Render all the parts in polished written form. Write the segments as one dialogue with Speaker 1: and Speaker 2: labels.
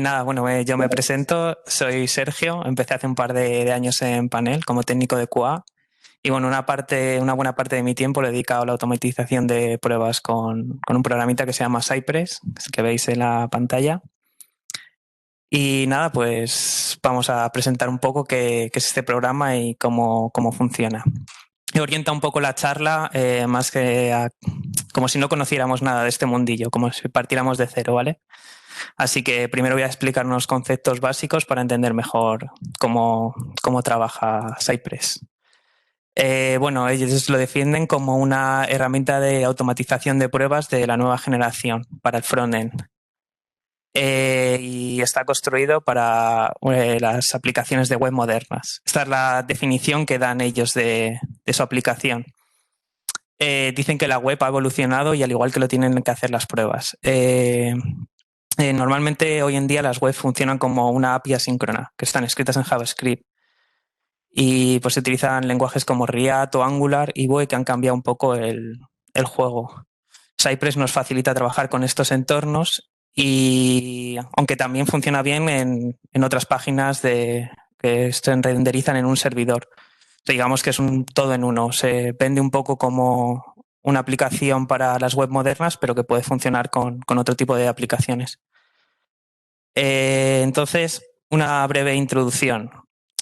Speaker 1: nada, bueno, yo me presento, soy Sergio, empecé hace un par de años en Panel como técnico de QA y bueno, una buena parte de mi tiempo lo he dedicado a la automatización de pruebas con un programita que se llama Cypress, que veis en la pantalla. Y nada, pues vamos a presentar un poco qué es este programa y cómo funciona. Y orienta un poco la charla más que como si no conociéramos nada de este mundillo, como si partiéramos de cero, ¿vale? Así que primero voy a explicar unos conceptos básicos para entender mejor cómo trabaja Cypress. Bueno, ellos lo defienden como una herramienta de automatización de pruebas de la nueva generación para el frontend. Y está construido para las aplicaciones de web modernas. Esta es la definición que dan ellos de su aplicación. Dicen que la web ha evolucionado y al igual que lo tienen que hacer las pruebas. Normalmente hoy en día las webs funcionan como una API asíncrona, que están escritas en JavaScript. Y pues se utilizan lenguajes como React o Angular y Vue que han cambiado un poco el juego. Cypress nos facilita trabajar con estos entornos y aunque también funciona bien en otras páginas que se renderizan en un servidor. Digamos que es un todo en uno. Se vende un poco como una aplicación para las web modernas, pero que puede funcionar con otro tipo de aplicaciones. Entonces, una breve introducción.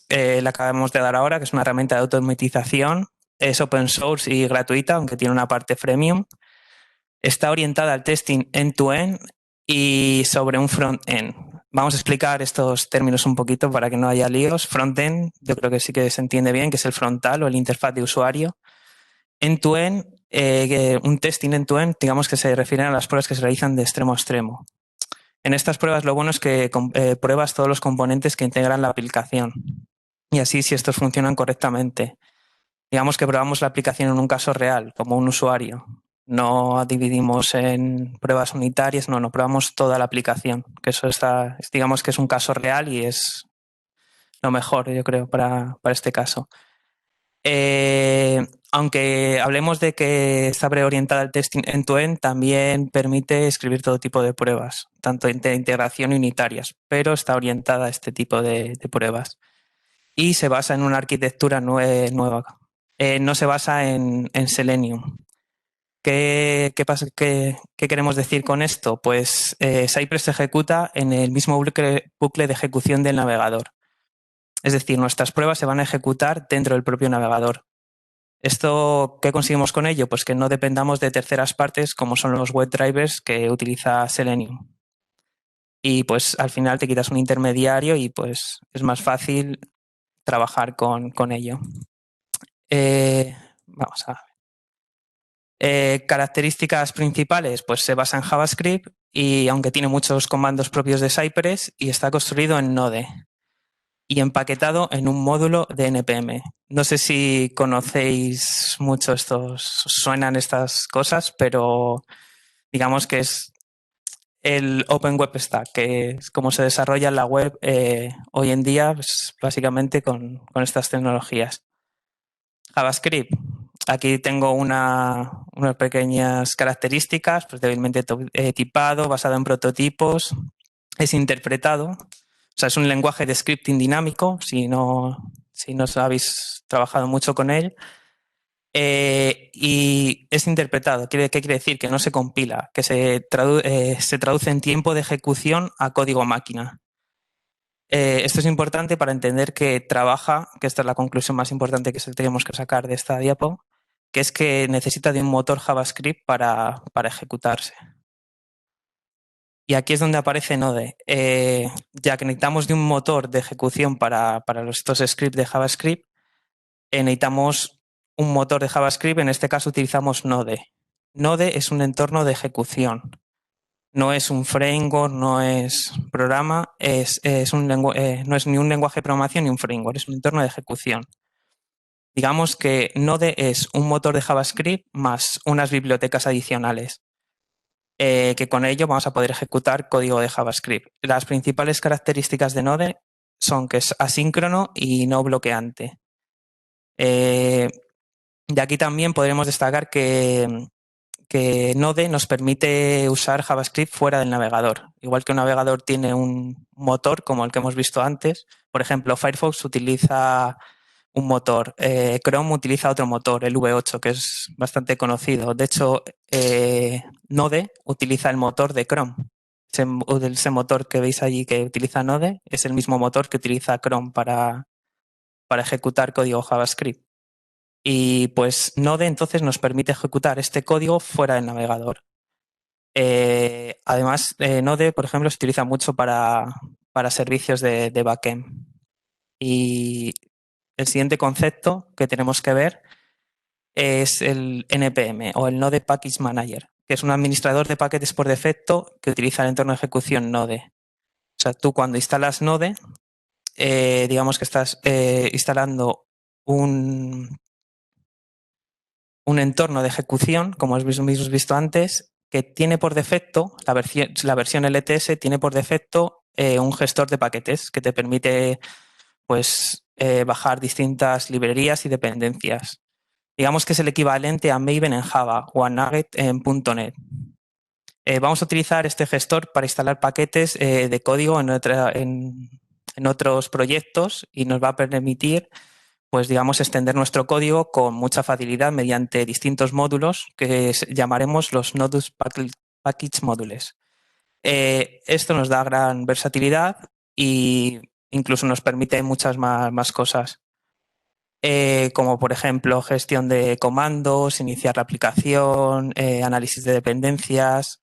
Speaker 1: La acabamos de dar ahora, que es una herramienta de automatización. Es open source y gratuita, aunque tiene una parte freemium. Está orientada al testing end-to-end y sobre un front-end. Vamos a explicar estos términos un poquito para que no haya líos. Front-end, yo creo que sí que se entiende bien, que es el frontal o el interfaz de usuario. End-to-end, un testing end-to-end, digamos que se refieren a las pruebas que se realizan de extremo a extremo. En estas pruebas lo bueno es que pruebas todos los componentes que integran la aplicación y así si estos funcionan correctamente. Digamos que probamos la aplicación en un caso real, como un usuario. No dividimos en pruebas unitarias, no probamos toda la aplicación. Que eso digamos que es un caso real y es lo mejor, yo creo, para este caso. Aunque hablemos de que está preorientada al testing end-to-end, también permite escribir todo tipo de pruebas, tanto de integración y unitarias, pero está orientada a este tipo de pruebas. Y se basa en una arquitectura nueva. No se basa en Selenium. ¿Qué queremos decir con esto? Pues Cypress se ejecuta en el mismo bucle de ejecución del navegador. Es decir, nuestras pruebas se van a ejecutar dentro del propio navegador. ¿Esto qué conseguimos con ello? Pues que no dependamos de terceras partes como son los web drivers que utiliza Selenium. Y pues al final te quitas un intermediario y pues es más fácil trabajar con ello. Vamos a ver. Características principales, pues se basa en JavaScript y aunque tiene muchos comandos propios de Cypress y está construido en Node y empaquetado en un módulo de NPM. No sé si conocéis mucho suenan estas cosas, pero digamos que es el Open Web Stack, que es como se desarrolla la web hoy en día, pues, básicamente con estas tecnologías. JavaScript. Aquí tengo unas pequeñas características, pues débilmente tipado, basado en prototipos, es interpretado. O sea, es un lenguaje de scripting dinámico, si no habéis trabajado mucho con él. Y es interpretado. ¿Qué quiere decir? Que no se compila, que se traduce en tiempo de ejecución a código máquina. Esto es importante para entender que trabaja, que esta es la conclusión más importante que tenemos que sacar de esta diapo, que es que necesita de un motor JavaScript para ejecutarse. Y aquí es donde aparece Node. Ya que necesitamos de un motor de ejecución para estos scripts de JavaScript, necesitamos un motor de JavaScript, en este caso utilizamos Node. Node es un entorno de ejecución. No es un framework, no es programa, no es ni un lenguaje de programación ni un framework, es un entorno de ejecución. Digamos que Node es un motor de JavaScript más unas bibliotecas adicionales, que con ello vamos a poder ejecutar código de JavaScript. Las principales características de Node son que es asíncrono y no bloqueante. De aquí también podremos destacar que que Node nos permite usar JavaScript fuera del navegador. Igual que un navegador tiene un motor como el que hemos visto antes, por ejemplo, Firefox utiliza un motor, Chrome utiliza otro motor, el V8, que es bastante conocido. De hecho, Node utiliza el motor de Chrome. Ese motor que veis allí que utiliza Node es el mismo motor que utiliza Chrome para ejecutar código JavaScript. Y pues Node entonces nos permite ejecutar este código fuera del navegador. Además, Node, por ejemplo, se utiliza mucho para servicios de backend. Y el siguiente concepto que tenemos que ver es el NPM o el Node Package Manager, que es un administrador de paquetes por defecto que utiliza el entorno de ejecución Node. O sea, tú cuando instalas Node, digamos que estás instalando un entorno de ejecución, como hemos visto antes, que tiene por defecto, la versión LTS tiene por defecto un gestor de paquetes que te permite pues, bajar distintas librerías y dependencias. Digamos que es el equivalente a Maven en Java o a Nugget en .NET. Vamos a utilizar este gestor para instalar paquetes de código en otros proyectos y nos va a permitir pues digamos, extender nuestro código con mucha facilidad mediante distintos módulos que llamaremos los Nodus Package Modules. Esto nos da gran versatilidad e incluso nos permite muchas más cosas, como por ejemplo gestión de comandos, iniciar la aplicación, análisis de dependencias,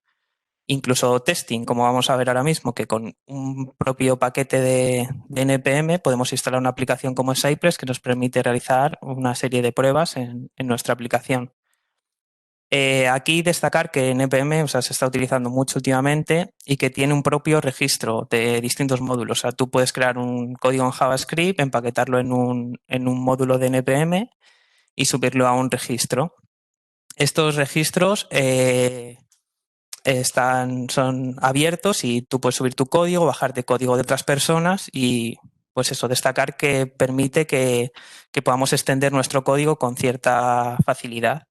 Speaker 1: incluso testing, como vamos a ver ahora mismo, que con un propio paquete de NPM podemos instalar una aplicación como Cypress que nos permite realizar una serie de pruebas en nuestra aplicación. Aquí destacar que NPM se está utilizando mucho últimamente y que tiene un propio registro de distintos módulos. O sea, tú puedes crear un código en JavaScript, empaquetarlo en un módulo de NPM y subirlo a un registro. Estos registros son abiertos y tú puedes subir tu código, bajarte código de otras personas y pues eso, destacar que permite que podamos extender nuestro código con cierta facilidad.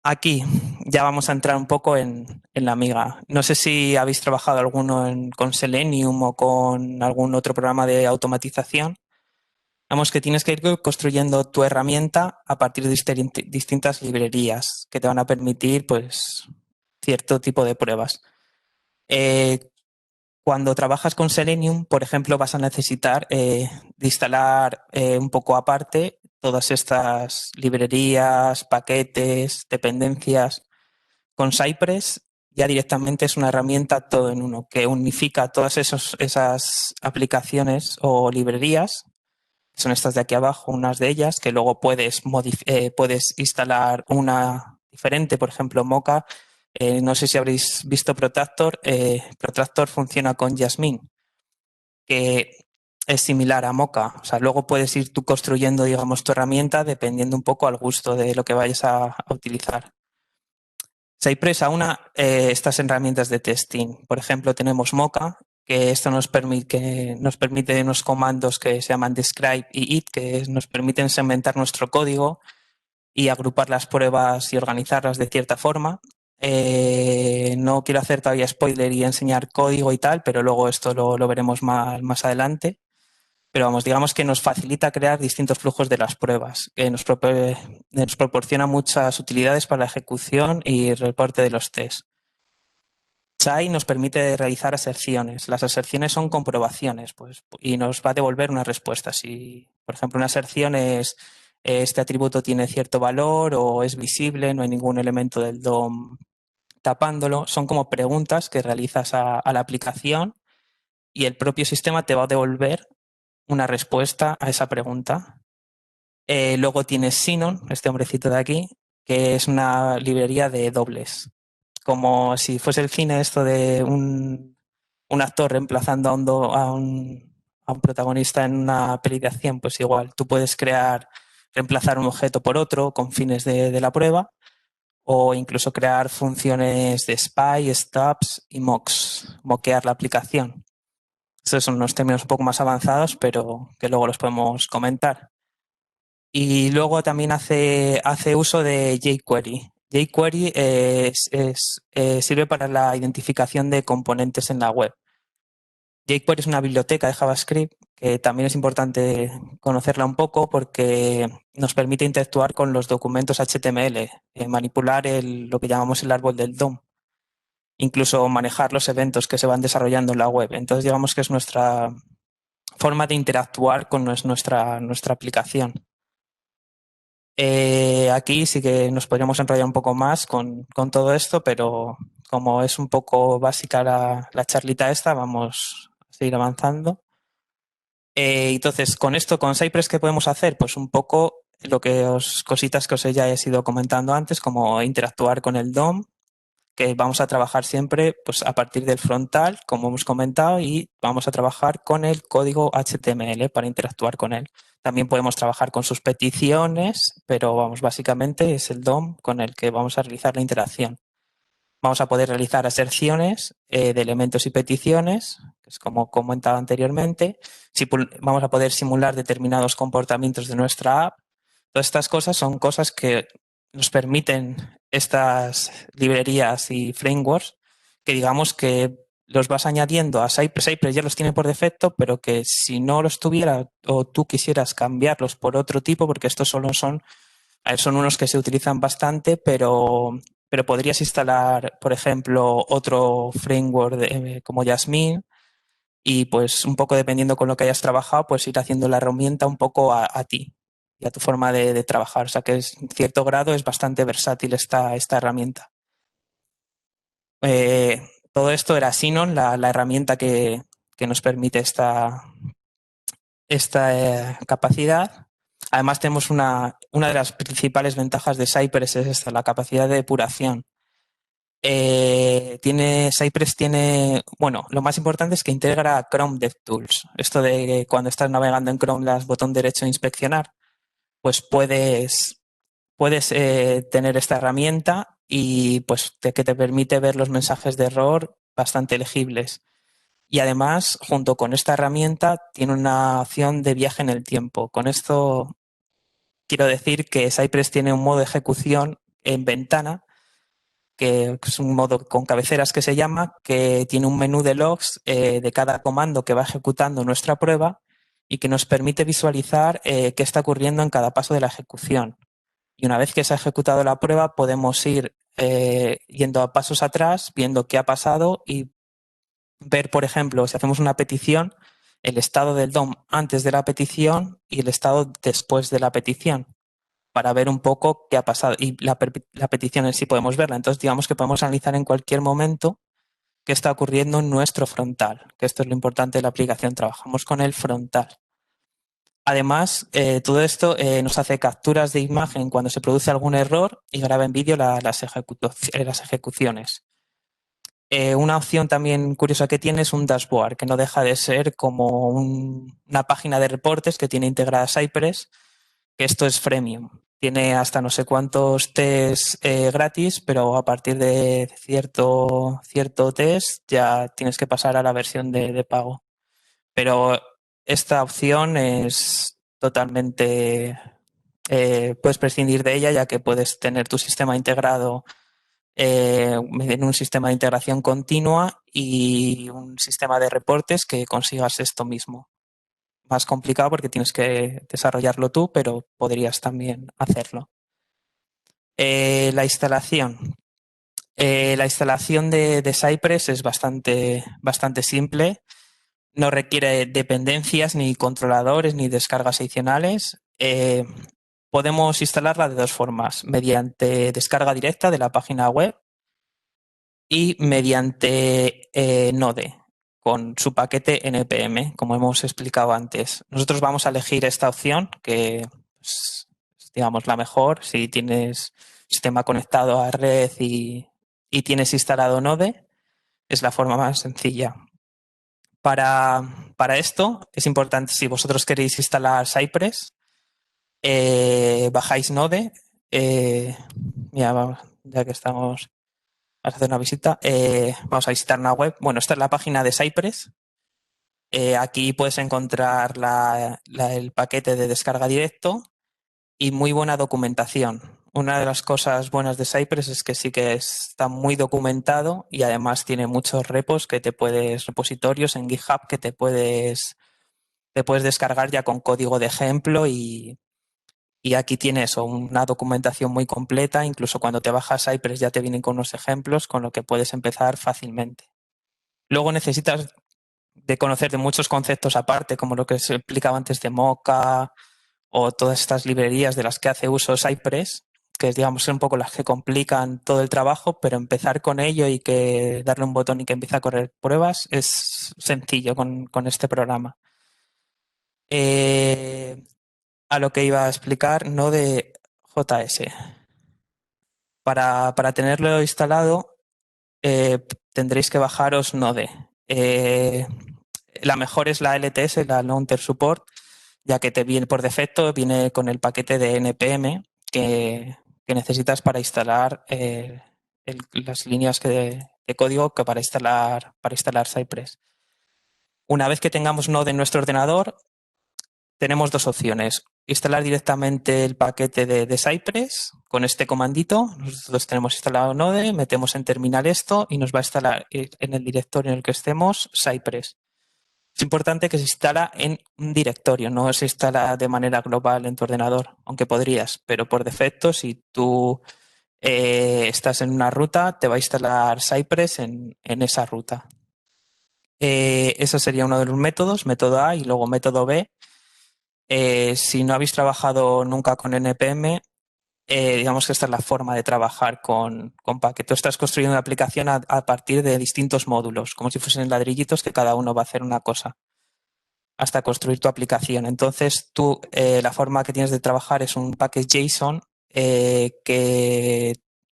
Speaker 1: Aquí ya vamos a entrar un poco en la miga. No sé si habéis trabajado alguno con Selenium o con algún otro programa de automatización. Vamos, que tienes que ir construyendo tu herramienta a partir de distintas librerías que te van a permitir pues, cierto tipo de pruebas. Cuando trabajas con Selenium, por ejemplo, vas a necesitar de instalar un poco aparte todas estas librerías, paquetes, dependencias. Con Cypress ya directamente es una herramienta todo en uno que unifica todas esas aplicaciones o librerías. Son estas de aquí abajo, unas de ellas, que luego puedes instalar una diferente, por ejemplo, Mocha. No sé si habréis visto Protractor. Protractor funciona con Jasmine, que es similar a Mocha. O sea, luego puedes ir tú construyendo, digamos, tu herramienta dependiendo un poco al gusto de lo que vayas a utilizar. Cypress aúna estas herramientas de testing. Por ejemplo, tenemos Mocha, que esto nos permite unos comandos que se llaman describe y it, que nos permiten segmentar nuestro código y agrupar las pruebas y organizarlas de cierta forma. No quiero hacer todavía spoiler y enseñar código y tal, pero luego esto lo veremos más adelante. Pero vamos, digamos que nos facilita crear distintos flujos de las pruebas, que nos proporciona muchas utilidades para la ejecución y reporte de los tests. Chai nos permite realizar aserciones. Las aserciones son comprobaciones pues, y nos va a devolver una respuesta. Si, por ejemplo, una aserción es este atributo tiene cierto valor o es visible, no hay ningún elemento del DOM tapándolo, son como preguntas que realizas a la aplicación y el propio sistema te va a devolver una respuesta a esa pregunta. Luego tienes Sinon, este hombrecito de aquí, que es una librería de dobles. Como si fuese el cine esto de un actor reemplazando a un protagonista en una peli de acción, pues igual, tú puedes reemplazar un objeto por otro con fines de la prueba o incluso crear funciones de spy, stubs y mocks, moquear la aplicación. Estos son unos términos un poco más avanzados, pero que luego los podemos comentar. Y luego también hace uso de jQuery. jQuery sirve para la identificación de componentes en la web. jQuery es una biblioteca de JavaScript que también es importante conocerla un poco porque nos permite interactuar con los documentos HTML, manipular lo que llamamos el árbol del DOM, incluso manejar los eventos que se van desarrollando en la web. Entonces, digamos que es nuestra forma de interactuar con nuestra aplicación. Aquí sí que nos podríamos enrollar un poco más con todo esto, pero como es un poco básica la charlita esta, vamos a seguir avanzando. Entonces, con esto, con Cypress, ¿qué podemos hacer? Pues un poco cositas que os ya he ido comentando antes, como interactuar con el DOM, que vamos a trabajar siempre pues, a partir del frontal, como hemos comentado, y vamos a trabajar con el código HTML para interactuar con él. También podemos trabajar con sus peticiones, pero vamos, básicamente es el DOM con el que vamos a realizar la interacción. Vamos a poder realizar aserciones de elementos y peticiones, que es como comentaba anteriormente. Vamos a poder simular determinados comportamientos de nuestra app. Todas estas cosas son cosas que nos permiten estas librerías y frameworks que digamos que los vas añadiendo a Cypress. Cypress ya los tiene por defecto, pero que si no los tuviera o tú quisieras cambiarlos por otro tipo, porque estos solo son unos que se utilizan bastante, pero podrías instalar, por ejemplo, otro framework como Jasmine y pues un poco dependiendo con lo que hayas trabajado, pues ir haciendo la herramienta un poco a ti y a tu forma de trabajar. O sea que en cierto grado es bastante versátil esta herramienta. Todo esto era Sinon, la herramienta que nos permite esta capacidad. Además, tenemos una de las principales ventajas de Cypress es esta, la capacidad de depuración. Cypress tiene, bueno, lo más importante es que integra Chrome DevTools. Esto de cuando estás navegando en Chrome, das botón derecho inspeccionar, pues puedes tener esta herramienta y pues que te permite ver los mensajes de error bastante legibles. Y además, junto con esta herramienta, tiene una opción de viaje en el tiempo. Con esto quiero decir que Cypress tiene un modo de ejecución en ventana, que es un modo con cabeceras que se llama, que tiene un menú de logs de cada comando que va ejecutando nuestra prueba y que nos permite visualizar qué está ocurriendo en cada paso de la ejecución. Y una vez que se ha ejecutado la prueba, podemos ir yendo a pasos atrás, viendo qué ha pasado y ver, por ejemplo, si hacemos una petición, el estado del DOM antes de la petición y el estado después de la petición, para ver un poco qué ha pasado. Y la petición en sí podemos verla. Entonces, digamos que podemos analizar en cualquier momento qué está ocurriendo en nuestro frontal, que esto es lo importante de la aplicación. Trabajamos con el frontal. Además, todo esto nos hace capturas de imagen cuando se produce algún error y graba en vídeo las ejecuciones. Una opción también curiosa que tiene es un dashboard, que no deja de ser como una página de reportes que tiene integrada Cypress, que esto es freemium. Tiene hasta no sé cuántos tests gratis, pero a partir de cierto test ya tienes que pasar a la versión de pago. Pero esta opción es totalmente, puedes prescindir de ella ya que puedes tener tu sistema integrado en un sistema de integración continua y un sistema de reportes que consigas esto mismo. Más complicado porque tienes que desarrollarlo tú, pero podrías también hacerlo. La instalación. La instalación de Cypress es bastante simple. No requiere dependencias, ni controladores, ni descargas adicionales. Podemos instalarla de dos formas, mediante descarga directa de la página web y mediante Node, con su paquete NPM, como hemos explicado antes. Nosotros vamos a elegir esta opción, que es, digamos, la mejor. Si tienes sistema conectado a red y tienes instalado Node, es la forma más sencilla. Para esto es importante, si vosotros queréis instalar Cypress, bajáis Node. Ya que estamos, vamos a hacer una visita. Vamos a visitar una web. Bueno, esta es la página de Cypress. Aquí puedes encontrar el paquete de descarga directo y muy buena documentación. Una de las cosas buenas de Cypress es que sí que está muy documentado y además tiene muchos repos repositorios en GitHub que te puedes descargar ya con código de ejemplo y aquí tienes una documentación muy completa. Incluso cuando te bajas Cypress ya te vienen con unos ejemplos con lo que puedes empezar fácilmente. Luego necesitas de conocer de muchos conceptos aparte, como lo que se explicaba antes de Mocha o todas estas librerías de las que hace uso Cypress, que digamos son un poco las que complican todo el trabajo, pero empezar con ello y que darle un botón y que empiece a correr pruebas es sencillo con este programa. A lo que iba a explicar, Node.js. Para tenerlo instalado, tendréis que bajaros Node. La mejor es la LTS, la Launcher Support, ya que te viene por defecto, viene con el paquete de NPM que necesitas para instalar las líneas de código que para instalar Cypress. Una vez que tengamos Node en nuestro ordenador, tenemos dos opciones. Instalar directamente el paquete de Cypress con este comandito. Nosotros tenemos instalado Node, metemos en terminal esto y nos va a instalar en el directorio en el que estemos Cypress. Es importante que se instala en un directorio, no se instala de manera global en tu ordenador, aunque podrías, pero por defecto, si tú estás en una ruta, te va a instalar Cypress en esa ruta. Eso sería uno de los métodos, método A, y luego método B. Si no habéis trabajado nunca con NPM, digamos que esta es la forma de trabajar con Packet. Tú estás construyendo una aplicación a partir de distintos módulos, como si fuesen ladrillitos que cada uno va a hacer una cosa, hasta construir tu aplicación. Entonces, tú, la forma que tienes de trabajar es un package JSON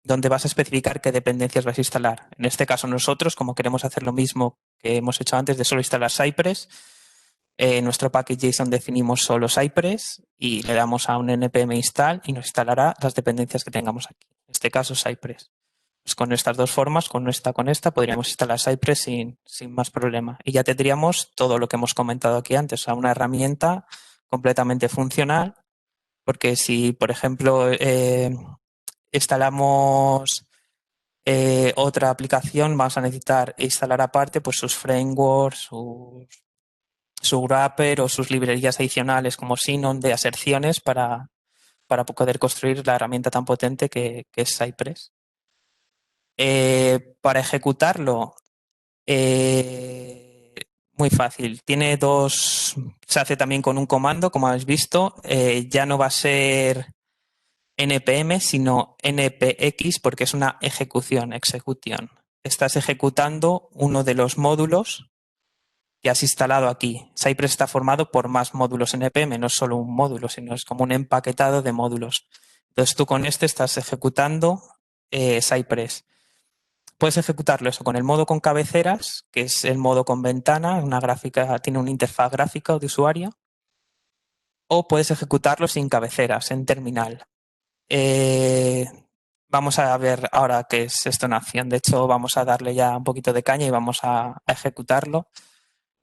Speaker 1: donde vas a especificar qué dependencias vas a instalar. En este caso, nosotros, como queremos hacer lo mismo que hemos hecho antes de solo instalar Cypress, en nuestro package JSON definimos solo Cypress y le damos a un npm install y nos instalará las dependencias que tengamos aquí. En este caso, Cypress. Pues con estas dos formas, con esta, podríamos instalar Cypress sin más problema. Y ya tendríamos todo lo que hemos comentado aquí antes, o sea, una herramienta completamente funcional, porque si, por ejemplo, instalamos otra aplicación, vamos a necesitar instalar aparte pues, sus frameworks, su wrapper o sus librerías adicionales como Sinon de aserciones para poder construir la herramienta tan potente que es Cypress. Para ejecutarlo, muy fácil. Se hace también con un comando, como habéis visto. Ya no va a ser npm, sino npx, porque es una execución. Estás ejecutando uno de los módulos que has instalado aquí. Cypress está formado por más módulos npm, no es solo un módulo, sino es como un empaquetado de módulos. Entonces tú con este estás ejecutando Cypress. Puedes ejecutarlo eso con el modo con cabeceras, que es el modo con ventana, una gráfica, tiene una interfaz gráfica de usuario, o puedes ejecutarlo sin cabeceras, en terminal. Vamos a ver ahora qué es esto en acción. De hecho, vamos a darle ya un poquito de caña y vamos a ejecutarlo.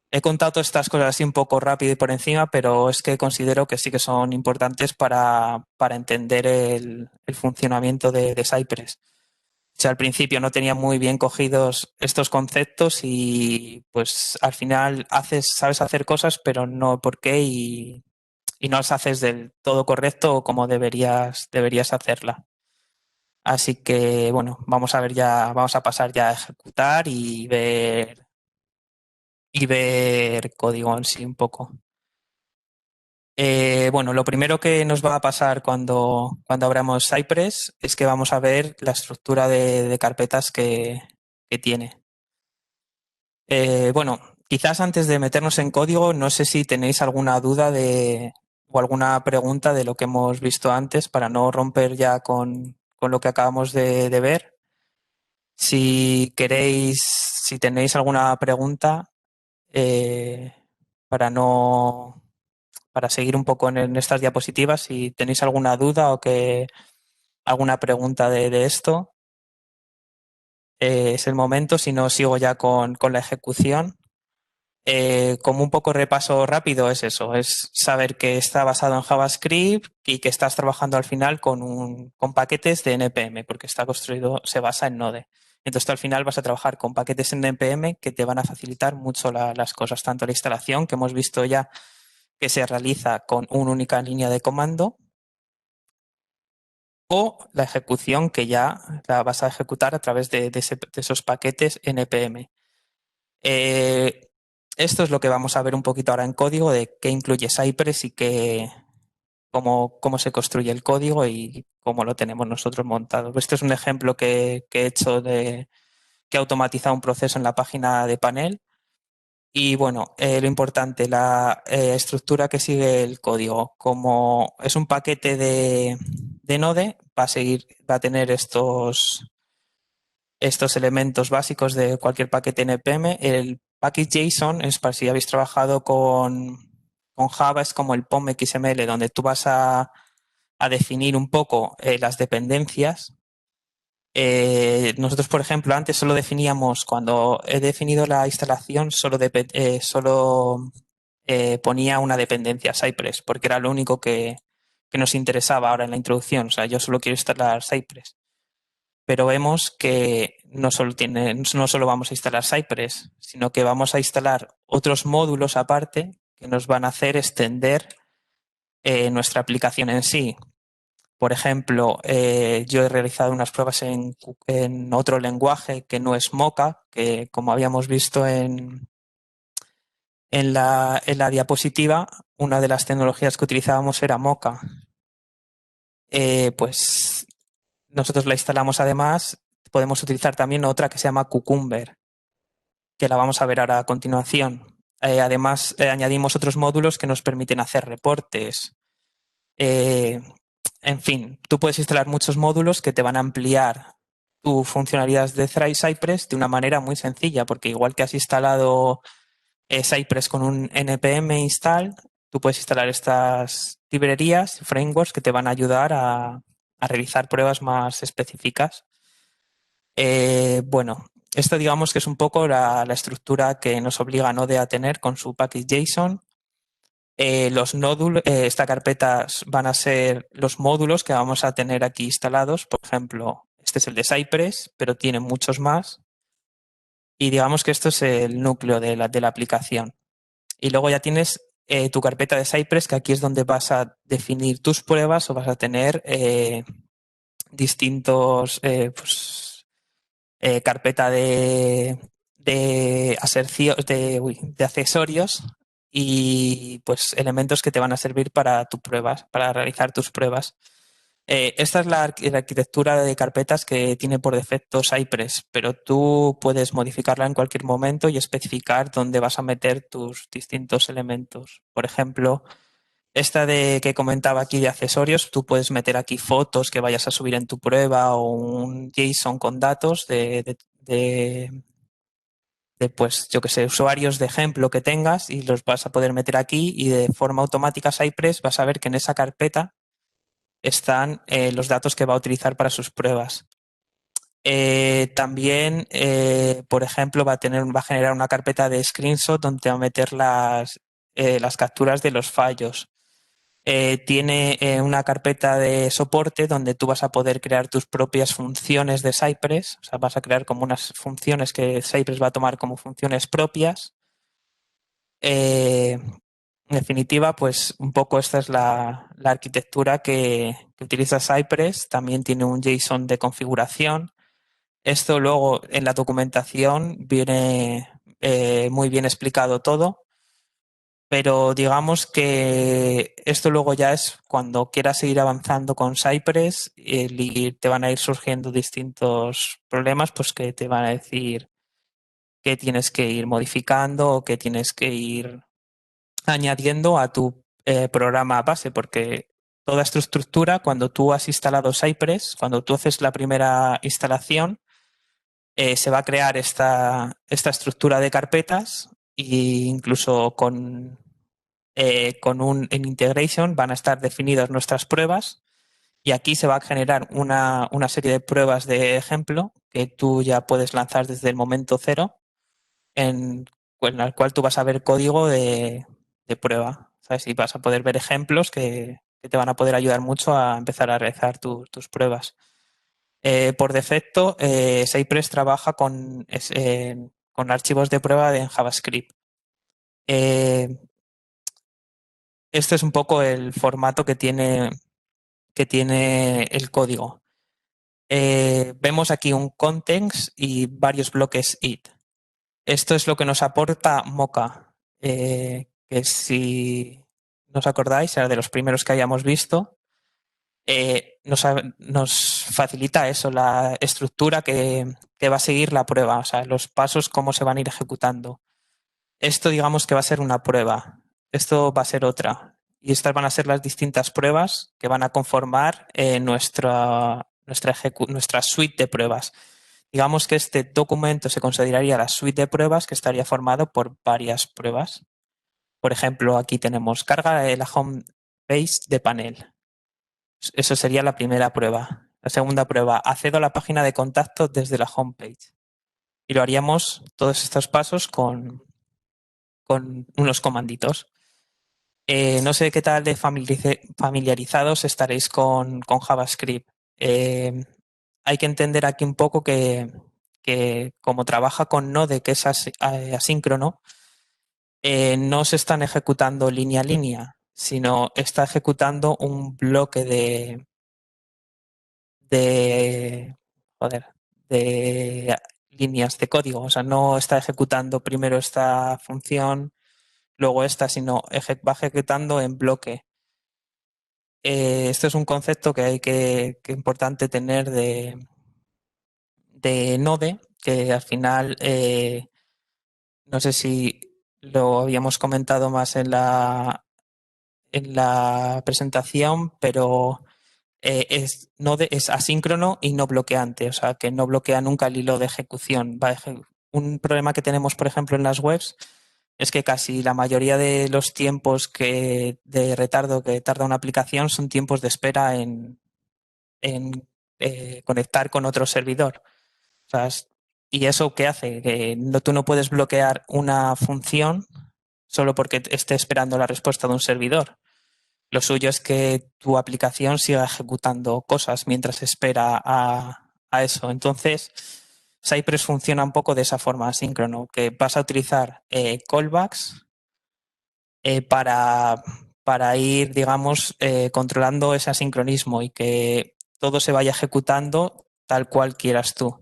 Speaker 1: He contado todas estas cosas así un poco rápido y por encima, pero es que considero que sí que son importantes para entender el funcionamiento de Cypress. O sea, al principio no tenía muy bien cogidos estos conceptos y pues al final sabes hacer cosas, pero no por qué y no las haces del todo correcto o como deberías hacerla. Así que bueno, vamos a pasar ya a ejecutar y ver código en sí un poco. Bueno, lo primero que nos va a pasar cuando abramos Cypress es que vamos a ver la estructura de carpetas que tiene. Bueno, quizás antes de meternos en código, no sé si tenéis alguna duda o alguna pregunta de lo que hemos visto antes para no romper ya con lo que acabamos de ver. Si tenéis alguna pregunta, eh, para no, para seguir un poco en estas diapositivas, si tenéis alguna duda o alguna pregunta de esto, es el momento. Si no, sigo ya con la ejecución. Como un poco repaso rápido es eso, es saber que está basado en JavaScript y que estás trabajando al final con paquetes de NPM, porque está construido, se basa en Node. Entonces tú al final vas a trabajar con paquetes en NPM que te van a facilitar mucho las cosas, tanto la instalación que hemos visto ya que se realiza con una única línea de comando, o la ejecución que ya la vas a ejecutar a través de esos paquetes NPM. Esto es lo que vamos a ver un poquito ahora en código de qué incluye Cypress y cómo se construye el código y cómo lo tenemos nosotros montado. Este es un ejemplo que he hecho que he automatizado un proceso en la página de Panel. Y bueno, lo importante, la estructura que sigue el código. Como es un paquete de Node, va a tener estos elementos básicos de cualquier paquete NPM. El package JSON es para si habéis trabajado con Java, es como el POM XML, donde tú vas a definir un poco las dependencias. Nosotros, por ejemplo, antes solo definíamos, cuando he definido la instalación, solo ponía una dependencia, Cypress, porque era lo único que nos interesaba ahora en la introducción. O sea, yo solo quiero instalar Cypress. Pero vemos que no solo vamos a instalar Cypress, sino que vamos a instalar otros módulos aparte que nos van a hacer extender nuestra aplicación en sí. Por ejemplo, yo he realizado unas pruebas en otro lenguaje que no es Mocha, que como habíamos visto en la diapositiva, una de las tecnologías que utilizábamos era Mocha. Pues nosotros la instalamos además, podemos utilizar también otra que se llama Cucumber, que la vamos a ver ahora a continuación. Además, añadimos otros módulos que nos permiten hacer reportes. En fin, tú puedes instalar muchos módulos que te van a ampliar tu funcionalidades de Cypress de una manera muy sencilla, porque igual que has instalado Cypress con un npm install, tú puedes instalar estas librerías, frameworks que te van a ayudar a realizar pruebas más específicas. Bueno, esto digamos que es un poco la estructura que nos obliga Node a tener con su package JSON. Los nódulos, esta carpeta van a ser los módulos que vamos a tener aquí instalados. Por ejemplo, este es el de Cypress, pero tiene muchos más. Y digamos que esto es el núcleo de la aplicación. Y luego ya tienes tu carpeta de Cypress, que aquí es donde vas a definir tus pruebas o vas a tener distintos carpeta de accesorios y pues elementos que te van a servir para tus pruebas, para realizar tus pruebas. Esta es la arquitectura de carpetas que tiene por defecto Cypress, pero tú puedes modificarla en cualquier momento y especificar dónde vas a meter tus distintos elementos. Por ejemplo, esta que comentaba aquí de accesorios, tú puedes meter aquí fotos que vayas a subir en tu prueba o un JSON con datos pues, yo que sé, usuarios de ejemplo que tengas y los vas a poder meter aquí y de forma automática Cypress vas a ver que en esa carpeta están los datos que va a utilizar para sus pruebas. También, por ejemplo, va a generar una carpeta de screenshot donde va a meter las capturas de los fallos. Tiene una carpeta de soporte donde tú vas a poder crear tus propias funciones de Cypress. O sea, vas a crear como unas funciones que Cypress va a tomar como funciones propias. En definitiva, pues un poco esta es la arquitectura que utiliza Cypress. También tiene un JSON de configuración. Esto luego en la documentación viene muy bien explicado todo. Pero digamos que esto luego ya es cuando quieras seguir avanzando con Cypress y te van a ir surgiendo distintos problemas, pues que te van a decir que tienes que ir modificando o que tienes que ir añadiendo a tu programa base, porque toda esta estructura, cuando tú has instalado Cypress, cuando tú haces la primera instalación, se va a crear esta estructura de carpetas e incluso en integration van a estar definidas nuestras pruebas y aquí se va a generar una serie de pruebas de ejemplo que tú ya puedes lanzar desde el momento cero en el cual tú vas a ver código de prueba, ¿sabes? Y vas a poder ver ejemplos que te van a poder ayudar mucho a empezar a realizar tus pruebas. Por defecto, Cypress trabaja con archivos de prueba en JavaScript. Este es un poco el formato que tiene el código. Vemos aquí un context y varios bloques it. Esto es lo que nos aporta Mocha, que si no os acordáis, era de los primeros que habíamos visto. Nos facilita eso, la estructura que va a seguir la prueba, o sea, los pasos, cómo se van a ir ejecutando. Esto digamos que va a ser una prueba, esto va a ser otra. Y estas van a ser las distintas pruebas que van a conformar nuestra suite de pruebas. Digamos que este documento se consideraría la suite de pruebas que estaría formado por varias pruebas. Por ejemplo, aquí tenemos carga de la home page de panel. Eso sería la primera prueba. La segunda prueba, accedo a la página de contacto desde la home page. Y lo haríamos todos estos pasos con unos comanditos. No sé qué tal de familiarizados estaréis con JavaScript. Hay que entender aquí un poco que como trabaja con Node, que es asíncrono, no se están ejecutando línea a línea, sino está ejecutando un bloque de, joder, de líneas de código. O sea, no está ejecutando primero esta función, luego esta, sino va ejecutando en bloque. Esto es un concepto que hay que importante tener de Node, que al final, no sé si lo habíamos comentado más en la presentación, pero Node es asíncrono y no bloqueante, o sea, que no bloquea nunca el hilo de ejecución. Un problema que tenemos, por ejemplo, en las webs es que casi la mayoría de los tiempos de retardo que tarda una aplicación son tiempos de espera en conectar con otro servidor. O sea, ¿y eso qué hace? Que tú no puedes bloquear una función solo porque esté esperando la respuesta de un servidor. Lo suyo es que tu aplicación siga ejecutando cosas mientras espera a eso. Entonces, Cypress funciona un poco de esa forma asíncrono, que vas a utilizar callbacks para ir, digamos, controlando ese asincronismo y que todo se vaya ejecutando tal cual quieras tú.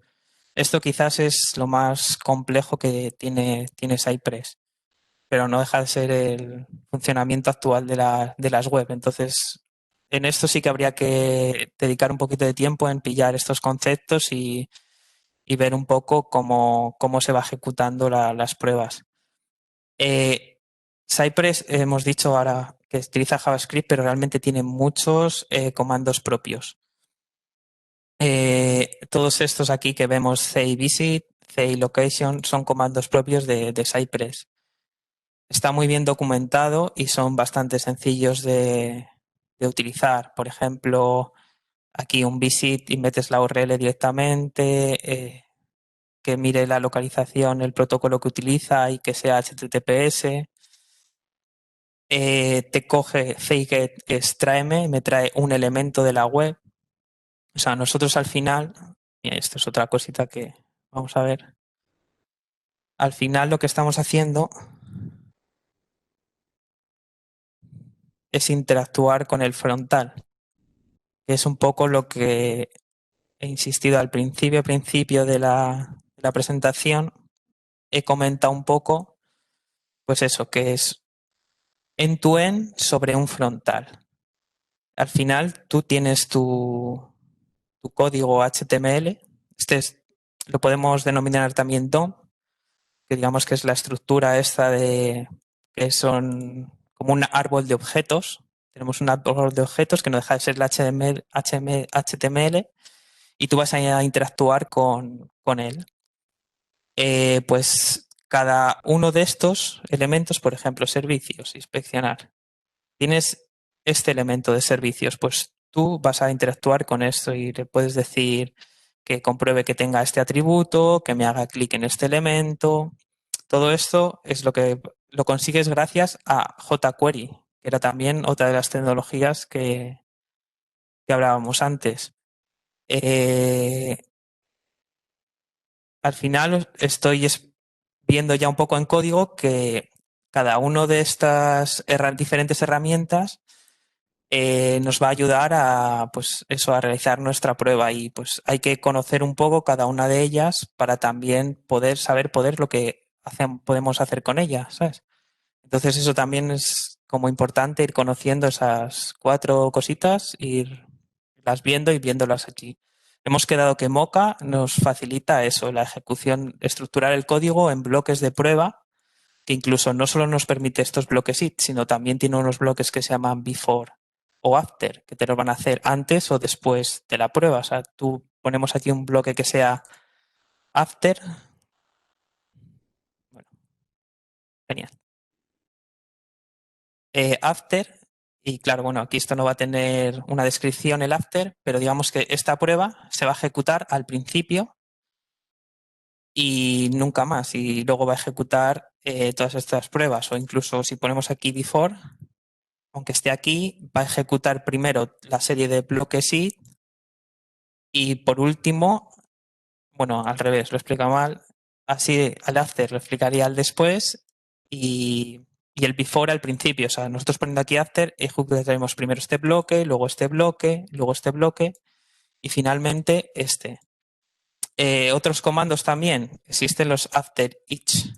Speaker 1: Esto quizás es lo más complejo que tiene Cypress, pero no deja de ser el funcionamiento actual de las web. Entonces, en esto sí que habría que dedicar un poquito de tiempo en pillar estos conceptos y ver un poco cómo se va ejecutando las pruebas. Cypress, hemos dicho ahora que utiliza JavaScript, pero realmente tiene muchos comandos propios. Todos estos aquí que vemos, cvisit, clocation, son comandos propios de Cypress. Está muy bien documentado y son bastante sencillos de utilizar. Por ejemplo, aquí un visit y metes la URL directamente, que mire la localización, el protocolo que utiliza y que sea HTTPS. Te coge Fake extráeme, me trae un elemento de la web. O sea, nosotros al final, y esto es otra cosita que vamos a ver, al final lo que estamos haciendo es interactuar con el frontal, que es un poco lo que he insistido al principio de la presentación. He comentado un poco, pues eso, que es end-to-end sobre un frontal. Al final tú tienes tu código HTML. Lo podemos denominar también DOM, que digamos que es la estructura esta que son como un árbol de objetos. Tenemos un árbol de objetos que no deja de ser el HTML y tú vas a interactuar con él. Pues cada uno de estos elementos, por ejemplo, servicios, inspeccionar, tienes este elemento de servicios, pues tú vas a interactuar con esto y le puedes decir que compruebe que tenga este atributo, que me haga clic en este elemento. todo esto es lo que lo consigues gracias a jQuery, que era también otra de las tecnologías que hablábamos antes. Al final estoy viendo ya un poco en código que cada uno de estas diferentes herramientas nos va a ayudar a, pues eso, a realizar nuestra prueba y pues hay que conocer un poco cada una de ellas para también poder lo que podemos hacer con ellas, ¿sabes? Entonces eso también es como importante ir conociendo esas 4 cositas, irlas viendo y viéndolas aquí. Hemos quedado que Mocha nos facilita eso, la ejecución, estructurar el código en bloques de prueba, que incluso no solo nos permite estos bloques it, sino también tiene unos bloques que se llaman before o after, que te lo van a hacer antes o después de la prueba. O sea, tú ponemos aquí un bloque que sea after. Bueno, genial. After, y claro, bueno, aquí esto no va a tener una descripción el after, pero digamos que esta prueba se va a ejecutar al principio y nunca más, y luego va a ejecutar todas estas pruebas, o incluso si ponemos aquí before, aunque esté aquí, va a ejecutar primero la serie de bloques it y por último, bueno, al revés, lo explica mal, así al after lo explicaría al después y el before al principio. O sea, nosotros poniendo aquí after, ejecutaremos primero este bloque, luego este bloque, luego este bloque y finalmente este. Otros comandos también, existen los after each,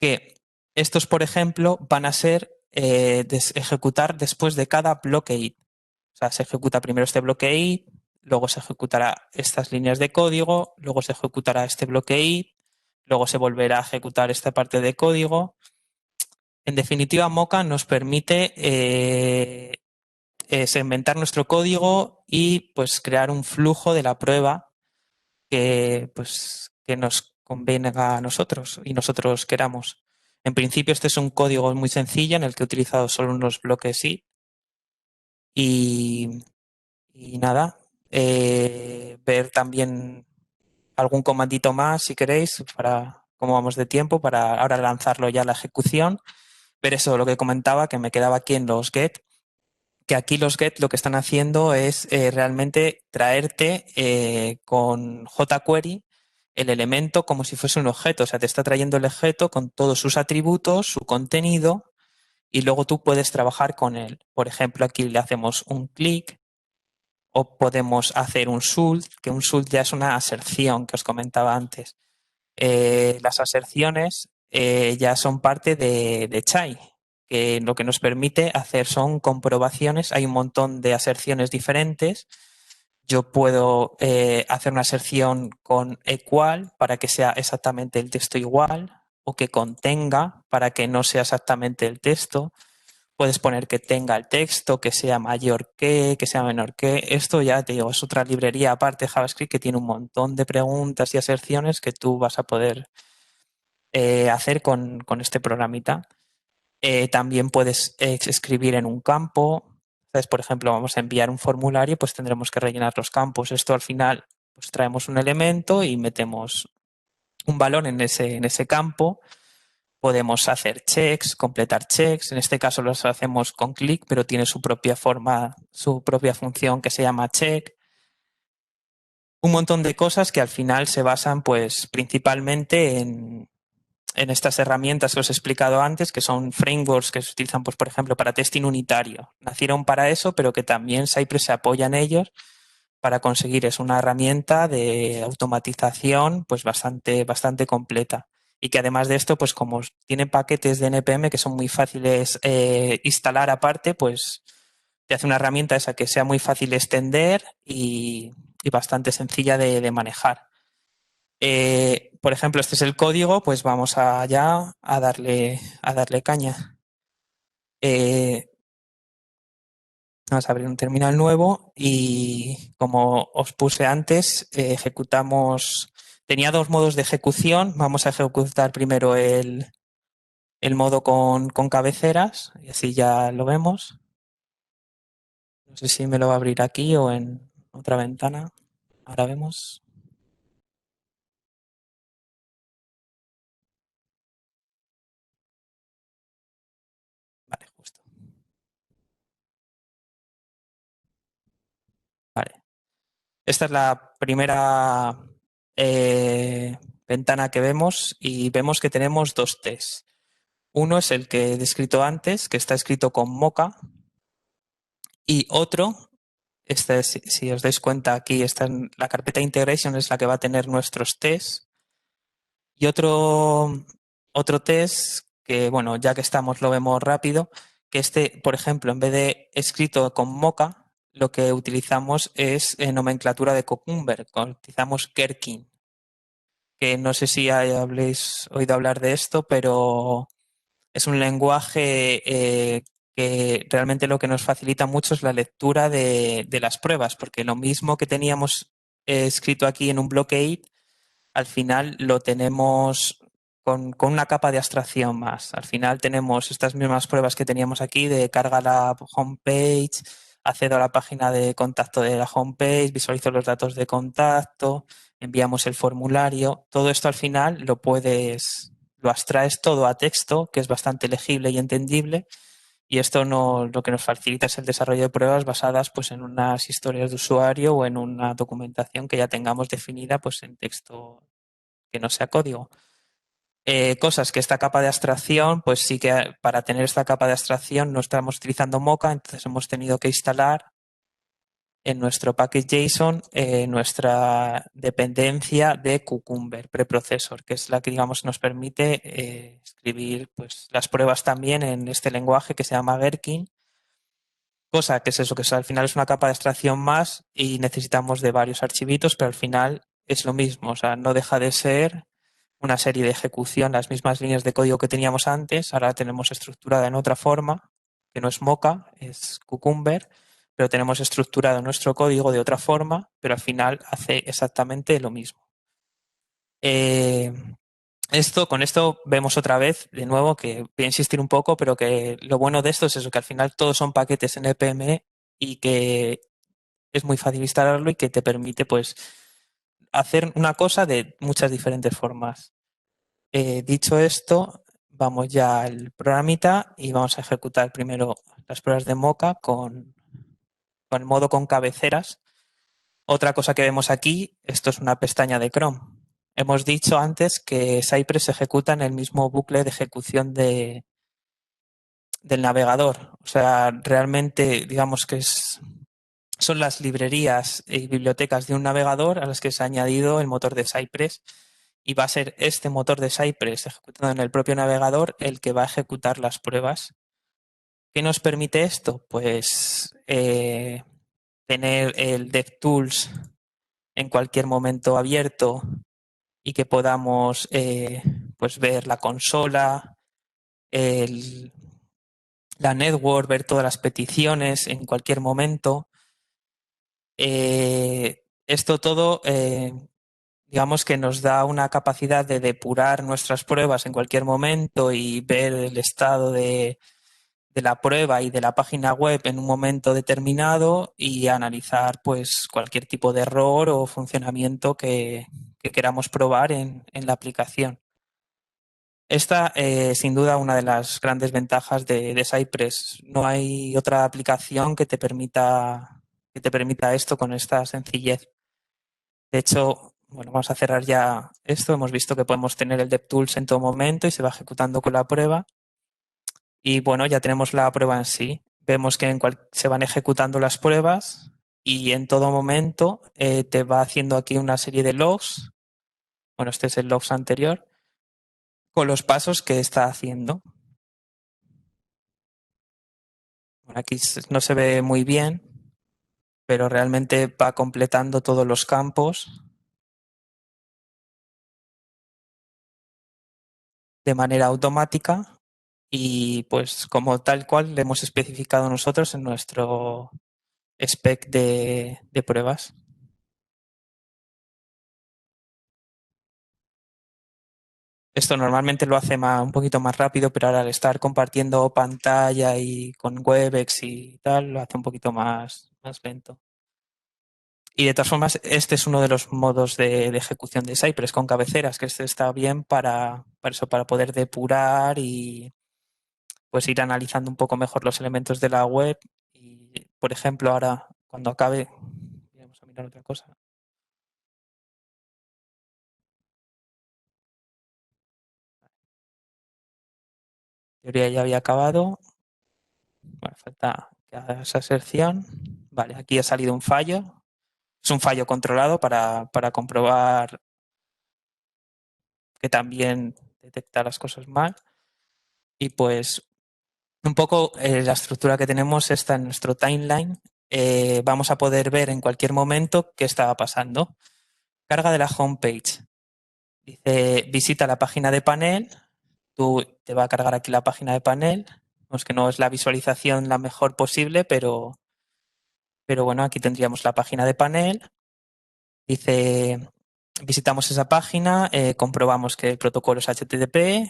Speaker 1: que estos, por ejemplo, van a ser ejecutar después de cada bloque it. O sea, se ejecuta primero este bloque it, luego se ejecutará estas líneas de código, luego se ejecutará este bloque it, luego se volverá a ejecutar esta parte de código. En definitiva, Mocha nos permite segmentar nuestro código y pues crear un flujo de la prueba que nos convenga a nosotros y nosotros queramos. En principio, este es un código muy sencillo en el que he utilizado solo unos bloques it y nada, ver también algún comandito más si queréis para cómo vamos de tiempo para ahora lanzarlo ya a la ejecución. Ver eso, lo que comentaba, que me quedaba aquí en los get, que aquí los get lo que están haciendo es realmente traerte con jQuery el elemento como si fuese un objeto. O sea, te está trayendo el objeto con todos sus atributos, su contenido, y luego tú puedes trabajar con él. Por ejemplo, aquí le hacemos un clic o podemos hacer un sult, que un sult ya es una aserción que os comentaba antes. Las aserciones ya son parte de Chai, que lo que nos permite hacer son comprobaciones. Hay un montón de aserciones diferentes. Yo puedo hacer una aserción con equal para que sea exactamente el texto igual o que contenga para que no sea exactamente el texto. Puedes poner que tenga el texto, que sea mayor que sea menor que. Esto ya te digo, es otra librería aparte de JavaScript que tiene un montón de preguntas y aserciones que tú vas a poder hacer con este programita. También puedes escribir en un campo. ¿Sabes? Por ejemplo, vamos a enviar un formulario, pues tendremos que rellenar los campos. Esto al final, pues traemos un elemento y metemos un valor en ese campo. Podemos hacer checks, completar checks. En este caso los hacemos con clic, pero tiene su propia forma, su propia función que se llama check. Un montón de cosas que al final se basan, pues, principalmente en estas herramientas que os he explicado antes, que son frameworks que se utilizan, pues, por ejemplo, para testing unitario. Nacieron para eso, pero que también Cypress se apoya en ellos para conseguir es una herramienta de automatización pues bastante completa. Y que además de esto, pues como tiene paquetes de NPM que son muy fáciles instalar aparte, pues te hace una herramienta esa que sea muy fácil de extender y bastante sencilla de manejar. Por ejemplo, este es el código, pues vamos allá a darle caña. Vamos a abrir un terminal nuevo y como os puse antes, ejecutamos, tenía 2 modos de ejecución. Vamos a ejecutar primero el modo con cabeceras y así ya lo vemos. No sé si me lo va a abrir aquí o en otra ventana. Ahora vemos. Esta es la primera ventana que vemos y vemos que tenemos dos tests. Uno es el que he descrito antes, que está escrito con Mocha, y otro, este, si os dais cuenta aquí, está en la carpeta integration, es la que va a tener nuestros tests. Y otro test que, bueno, ya que estamos lo vemos rápido, que este, por ejemplo, en vez de escrito con Mocha, lo que utilizamos es nomenclatura de Cucumber, utilizamos Gherkin, que no sé si habléis oído hablar de esto, pero es un lenguaje que realmente lo que nos facilita mucho es la lectura de las pruebas, porque lo mismo que teníamos escrito aquí en un blockade, al final lo tenemos con una capa de abstracción más. Al final tenemos estas mismas pruebas que teníamos aquí de carga la homepage, accedo a la página de contacto de la homepage, visualizo los datos de contacto, enviamos el formulario. Todo esto al final lo abstraes todo a texto, que es bastante legible y entendible. Y esto lo que nos facilita es el desarrollo de pruebas basadas pues, en unas historias de usuario o en una documentación que ya tengamos definida pues, en texto que no sea código. Cosas que esta capa de abstracción, pues sí que para tener esta capa de abstracción no estamos utilizando Mocha, entonces hemos tenido que instalar en nuestro package JSON nuestra dependencia de Cucumber preprocessor, que es la que digamos nos permite escribir pues, las pruebas también en este lenguaje que se llama Gherkin, cosa que es eso, que al final es una capa de abstracción más y necesitamos de varios archivitos, pero al final es lo mismo, o sea, no deja de ser una serie de ejecución, las mismas líneas de código que teníamos antes, ahora la tenemos estructurada en otra forma, que no es Mocha, es Cucumber, pero tenemos estructurado nuestro código de otra forma, pero al final hace exactamente lo mismo. Con esto vemos otra vez, de nuevo, que voy a insistir un poco, pero que lo bueno de esto es eso, que al final todos son paquetes NPM y que es muy fácil instalarlo y que te permite pues hacer una cosa de muchas diferentes formas. Dicho esto, vamos ya al programita y vamos a ejecutar primero las pruebas de Mocha con el modo con cabeceras. Otra cosa que vemos aquí, esto es una pestaña de Chrome. Hemos dicho antes que Cypress se ejecuta en el mismo bucle de ejecución del navegador. O sea, realmente digamos que son las librerías y bibliotecas de un navegador a las que se ha añadido el motor de Cypress y va a ser este motor de Cypress ejecutado en el propio navegador el que va a ejecutar las pruebas. ¿Qué nos permite esto? Pues tener el DevTools en cualquier momento abierto y que podamos pues ver la consola, el, la network, ver todas las peticiones en cualquier momento. Esto todo digamos que nos da una capacidad de depurar nuestras pruebas en cualquier momento y ver el estado de la prueba y de la página web en un momento determinado y analizar pues cualquier tipo de error o funcionamiento que queramos probar en la aplicación. Esta sin duda una de las grandes ventajas de Cypress. No hay otra aplicación que te permita esto con esta sencillez. De hecho, bueno, vamos a cerrar ya esto. Hemos visto que podemos tener el DevTools en todo momento y se va ejecutando con la prueba. Y bueno, ya tenemos la prueba en sí. Vemos que se van ejecutando las pruebas y en todo momento te va haciendo aquí una serie de logs. Bueno, este es el logs anterior, con los pasos que está haciendo. Bueno, aquí no se ve muy bien, pero realmente va completando todos los campos de manera automática y pues como tal cual le hemos especificado nosotros en nuestro spec de pruebas. Esto normalmente lo hace un poquito más rápido, pero ahora al estar compartiendo pantalla y con Webex y tal, lo hace un poquito más lento. Y de todas formas, este es uno de los modos de ejecución de Cypress con cabeceras, que este está bien para eso, para poder depurar y pues ir analizando un poco mejor los elementos de la web. Y, por ejemplo, ahora cuando acabe, mirar otra cosa. En teoría ya había acabado. Bueno, falta que haga esa sección. Vale, aquí ha salido un fallo. Es un fallo controlado para comprobar que también detecta las cosas mal. Y pues un poco la estructura que tenemos está en nuestro timeline. Vamos a poder ver en cualquier momento qué estaba pasando. Carga de la homepage. Dice, visita la página de panel. Tú te va a cargar aquí la página de panel. Pues que no es la visualización la mejor posible, pero bueno, aquí tendríamos la página de panel. Dice, visitamos esa página, comprobamos que el protocolo es HTTP,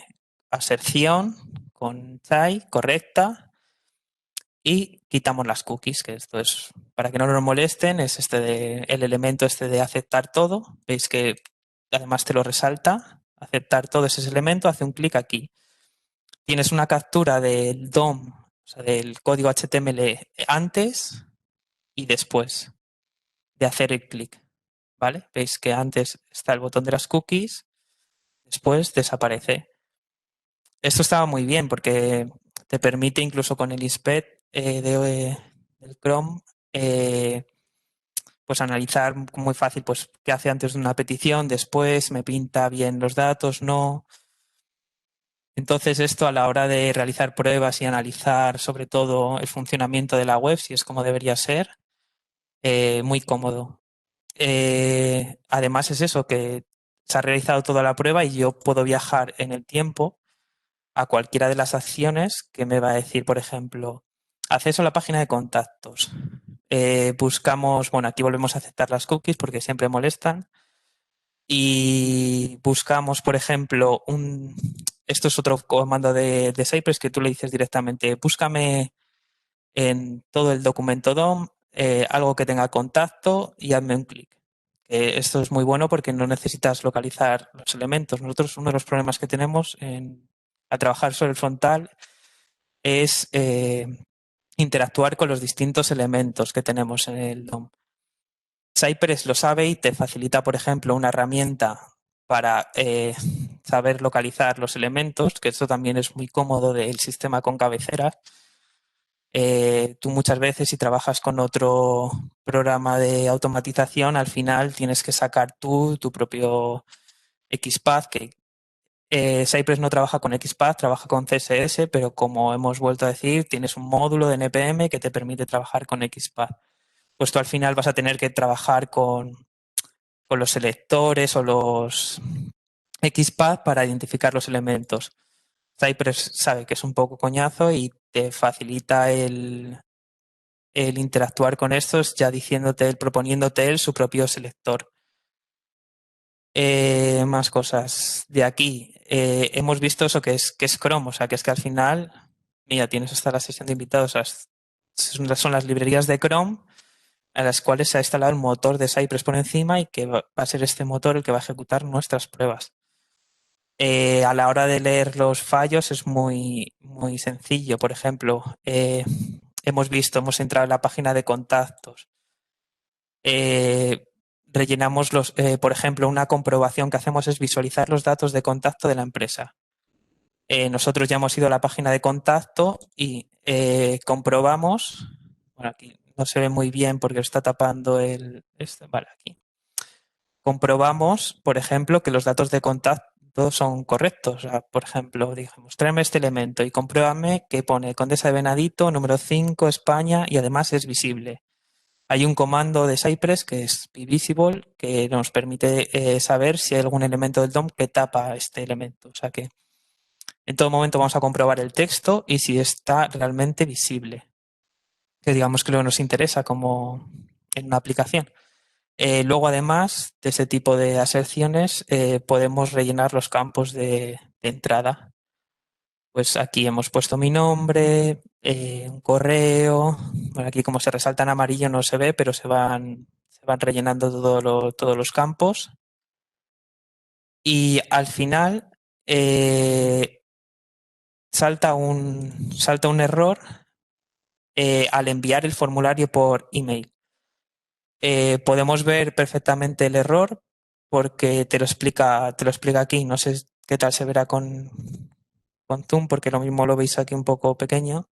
Speaker 1: aserción con chai correcta y quitamos las cookies, que esto es para que no nos molesten, es el elemento este de aceptar todo. Veis que además te lo resalta. Aceptar todo ese elemento, hace un clic aquí. Tienes una captura del DOM, o sea, del código HTML antes y después de hacer el clic. ¿Vale? Veis que antes está el botón de las cookies, después desaparece. Esto estaba muy bien porque te permite incluso con el inspect del Chrome pues analizar muy fácil pues qué hace antes de una petición, después me pinta bien los datos, no. Entonces esto a la hora de realizar pruebas y analizar sobre todo el funcionamiento de la web, si es como debería ser, muy cómodo. Además es eso, que se ha realizado toda la prueba y yo puedo viajar en el tiempo a cualquiera de las acciones que me va a decir, por ejemplo, acceso a la página de contactos. Buscamos, bueno, aquí volvemos a aceptar las cookies porque siempre molestan. Y buscamos, por ejemplo, esto es otro comando de Cypress que tú le dices directamente, búscame en todo el documento DOM algo que tenga contacto y hazme un clic. Esto es muy bueno porque no necesitas localizar los elementos. Nosotros uno de los problemas que tenemos a trabajar sobre el frontal es interactuar con los distintos elementos que tenemos en el DOM. Cypress lo sabe y te facilita, por ejemplo, una herramienta para saber localizar los elementos, que esto también es muy cómodo del sistema con cabeceras. Tú muchas veces si trabajas con otro programa de automatización, al final tienes que sacar tu propio XPath, que Cypress no trabaja con XPath, trabaja con CSS, pero como hemos vuelto a decir, tienes un módulo de NPM que te permite trabajar con XPath. Pues tú al final vas a tener que trabajar con los selectores o los XPath para identificar los elementos. Cypress sabe que es un poco coñazo y te facilita el interactuar con estos ya diciéndote, proponiéndote él su propio selector. Más cosas de aquí. Hemos visto eso que es Chrome, o sea, que es que al final, mira, tienes hasta la sesión de invitados, o sea, son las librerías de Chrome a las cuales se ha instalado el motor de Cypress por encima y que va a ser este motor el que va a ejecutar nuestras pruebas. A la hora de leer los fallos es muy sencillo. Por ejemplo, hemos entrado en la página de contactos. Rellenamos por ejemplo, una comprobación que hacemos es visualizar los datos de contacto de la empresa. Nosotros ya hemos ido a la página de contacto y comprobamos, bueno, aquí no se ve muy bien porque está tapando vale, aquí. Comprobamos, por ejemplo, que los datos de contacto son correctos. O sea, por ejemplo, dijimos, tráeme este elemento y compruébame que pone Condesa de Venadito, número 5, España, y además es visible. Hay un comando de Cypress que es visible que nos permite saber si hay algún elemento del DOM que tapa este elemento. O sea que en todo momento vamos a comprobar el texto y si está realmente visible, que digamos que lo que nos interesa como en una aplicación. Luego, además de ese tipo de aserciones, podemos rellenar los campos de entrada. Pues aquí hemos puesto mi nombre, un correo. Bueno, aquí como se resalta en amarillo no se ve, pero se van rellenando todos los campos. Y al final salta un error al enviar el formulario por email. Podemos ver perfectamente el error porque te lo explica aquí. No sé qué tal se verá con zoom, porque lo mismo lo veis aquí un poco pequeño.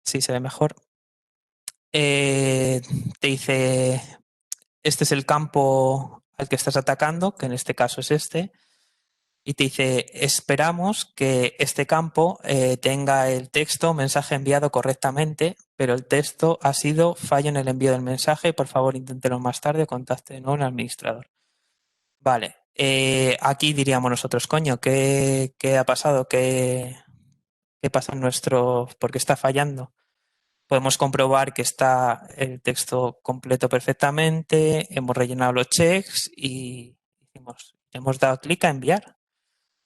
Speaker 1: Sí, se ve mejor. Eh, Te dice, este es el campo al que estás atacando, que en este caso es este, y te dice, esperamos que este campo tenga el texto mensaje enviado correctamente, pero el texto ha sido fallo en el envío del mensaje, por favor inténtelo más tarde o contacte de nuevo al administrador. Vale, aquí diríamos nosotros, coño, ¿qué ha pasado? ¿Qué pasa en nuestro, por qué está fallando? Podemos comprobar que está el texto completo perfectamente, hemos rellenado los checks y hemos dado clic a enviar,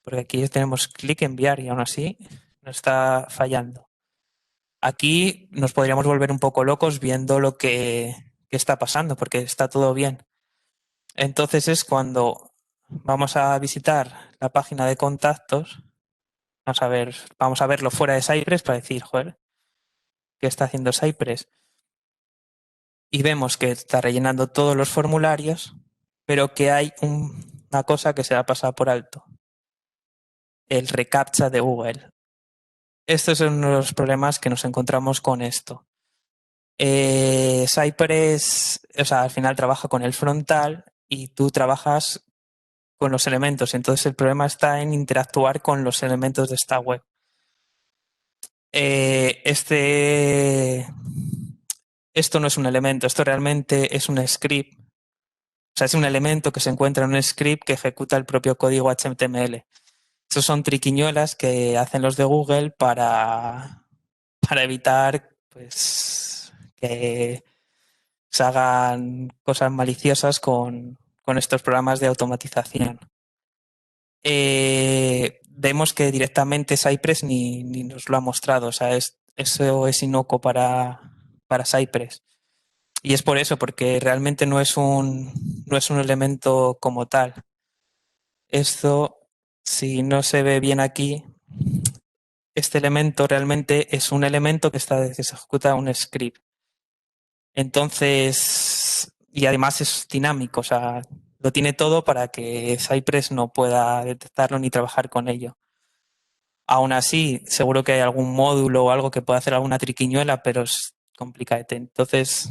Speaker 1: porque aquí tenemos clic a enviar y aún así no está fallando. Aquí nos podríamos volver un poco locos viendo que está pasando, porque está todo bien. Entonces es cuando vamos a visitar la página de contactos, vamos a verlo fuera de Cypress para decir, joder, ¿qué está haciendo Cypress? Y vemos que está rellenando todos los formularios, pero que hay una cosa que se ha pasado por alto, el reCAPTCHA de Google. Estos son uno de los problemas que nos encontramos con esto. Cypress, o sea, al final trabaja con el frontal y tú trabajas con los elementos. Entonces el problema está en interactuar con los elementos de esta web. Esto no es un elemento, esto realmente es un script. O sea, es un elemento que se encuentra en un script que ejecuta el propio código HTML. Estos son triquiñuelas que hacen los de Google para evitar pues, que se hagan cosas maliciosas con estos programas de automatización. Vemos que directamente Cypress ni nos lo ha mostrado, o sea, eso es inocuo para Cypress. Y es por eso, porque realmente no es un elemento como tal. Esto, si no se ve bien aquí, este elemento realmente es un elemento que se ejecuta un script. Entonces, y además es dinámico, o sea, lo tiene todo para que Cypress no pueda detectarlo ni trabajar con ello. Aún así, seguro que hay algún módulo o algo que pueda hacer alguna triquiñuela, pero es complicado. Entonces,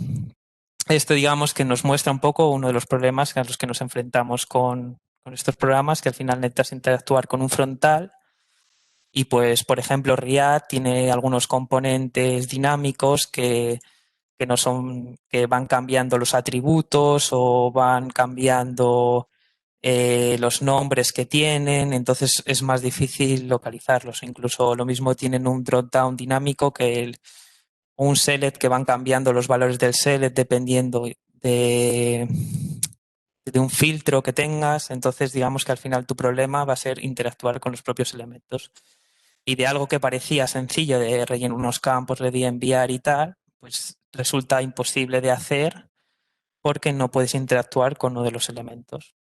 Speaker 1: esto digamos que nos muestra un poco uno de los problemas a los que nos enfrentamos con estos programas, que al final necesitas interactuar con un frontal. Y pues, por ejemplo, React tiene algunos componentes dinámicos que no son, que van cambiando los atributos o van cambiando los nombres que tienen, entonces es más difícil localizarlos. Incluso lo mismo tienen un drop-down dinámico un select que van cambiando los valores del select dependiendo de un filtro que tengas. Entonces, digamos que al final tu problema va a ser interactuar con los propios elementos. Y de algo que parecía sencillo de rellenar unos campos, de enviar y tal, pues resulta imposible de hacer porque no puedes interactuar con uno de los elementos.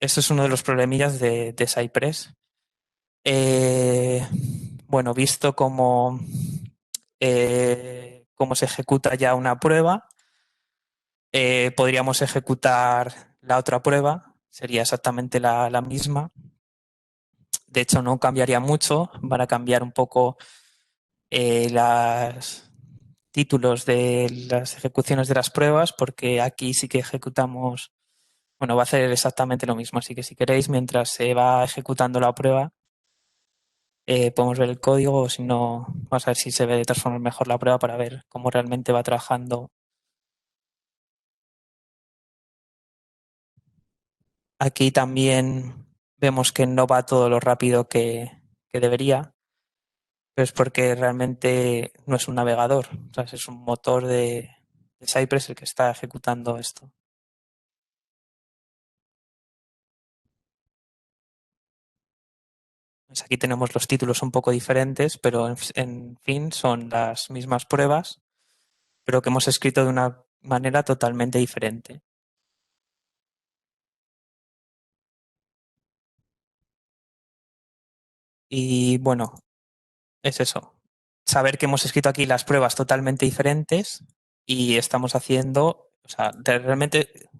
Speaker 1: Eso es uno de los problemillas de Cypress. Eh, bueno, visto cómo se ejecuta ya una prueba, podríamos ejecutar la otra prueba, sería exactamente la misma. De hecho, no cambiaría mucho, van a cambiar un poco los títulos de las ejecuciones de las pruebas, porque aquí sí que ejecutamos, bueno, va a hacer exactamente lo mismo. Así que si queréis, mientras se va ejecutando la prueba, podemos ver el código o si no, vamos a ver si se ve de todas formas mejor la prueba para ver cómo realmente va trabajando. Aquí también vemos que no va todo lo rápido que debería, pero es porque realmente no es un navegador, o sea, es un motor de Cypress el que está ejecutando esto. Pues aquí tenemos los títulos un poco diferentes, pero en fin son las mismas pruebas, pero que hemos escrito de una manera totalmente diferente. Y bueno, es eso. Saber que hemos escrito aquí las pruebas totalmente diferentes y estamos haciendo, o sea, realmente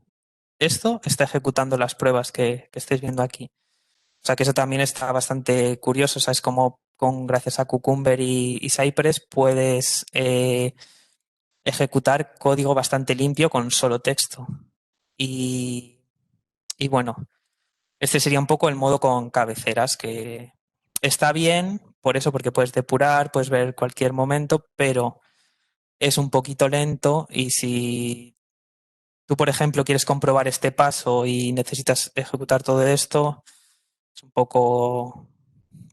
Speaker 1: esto está ejecutando las pruebas que estáis viendo aquí. O sea que eso también está bastante curioso. O sea, es como gracias a Cucumber y Cypress puedes ejecutar código bastante limpio con solo texto. Y, y bueno, este sería un poco el modo con cabeceras, que está bien por eso, porque puedes depurar, puedes ver cualquier momento, pero es un poquito lento y si tú, por ejemplo, quieres comprobar este paso y necesitas ejecutar todo esto, es un poco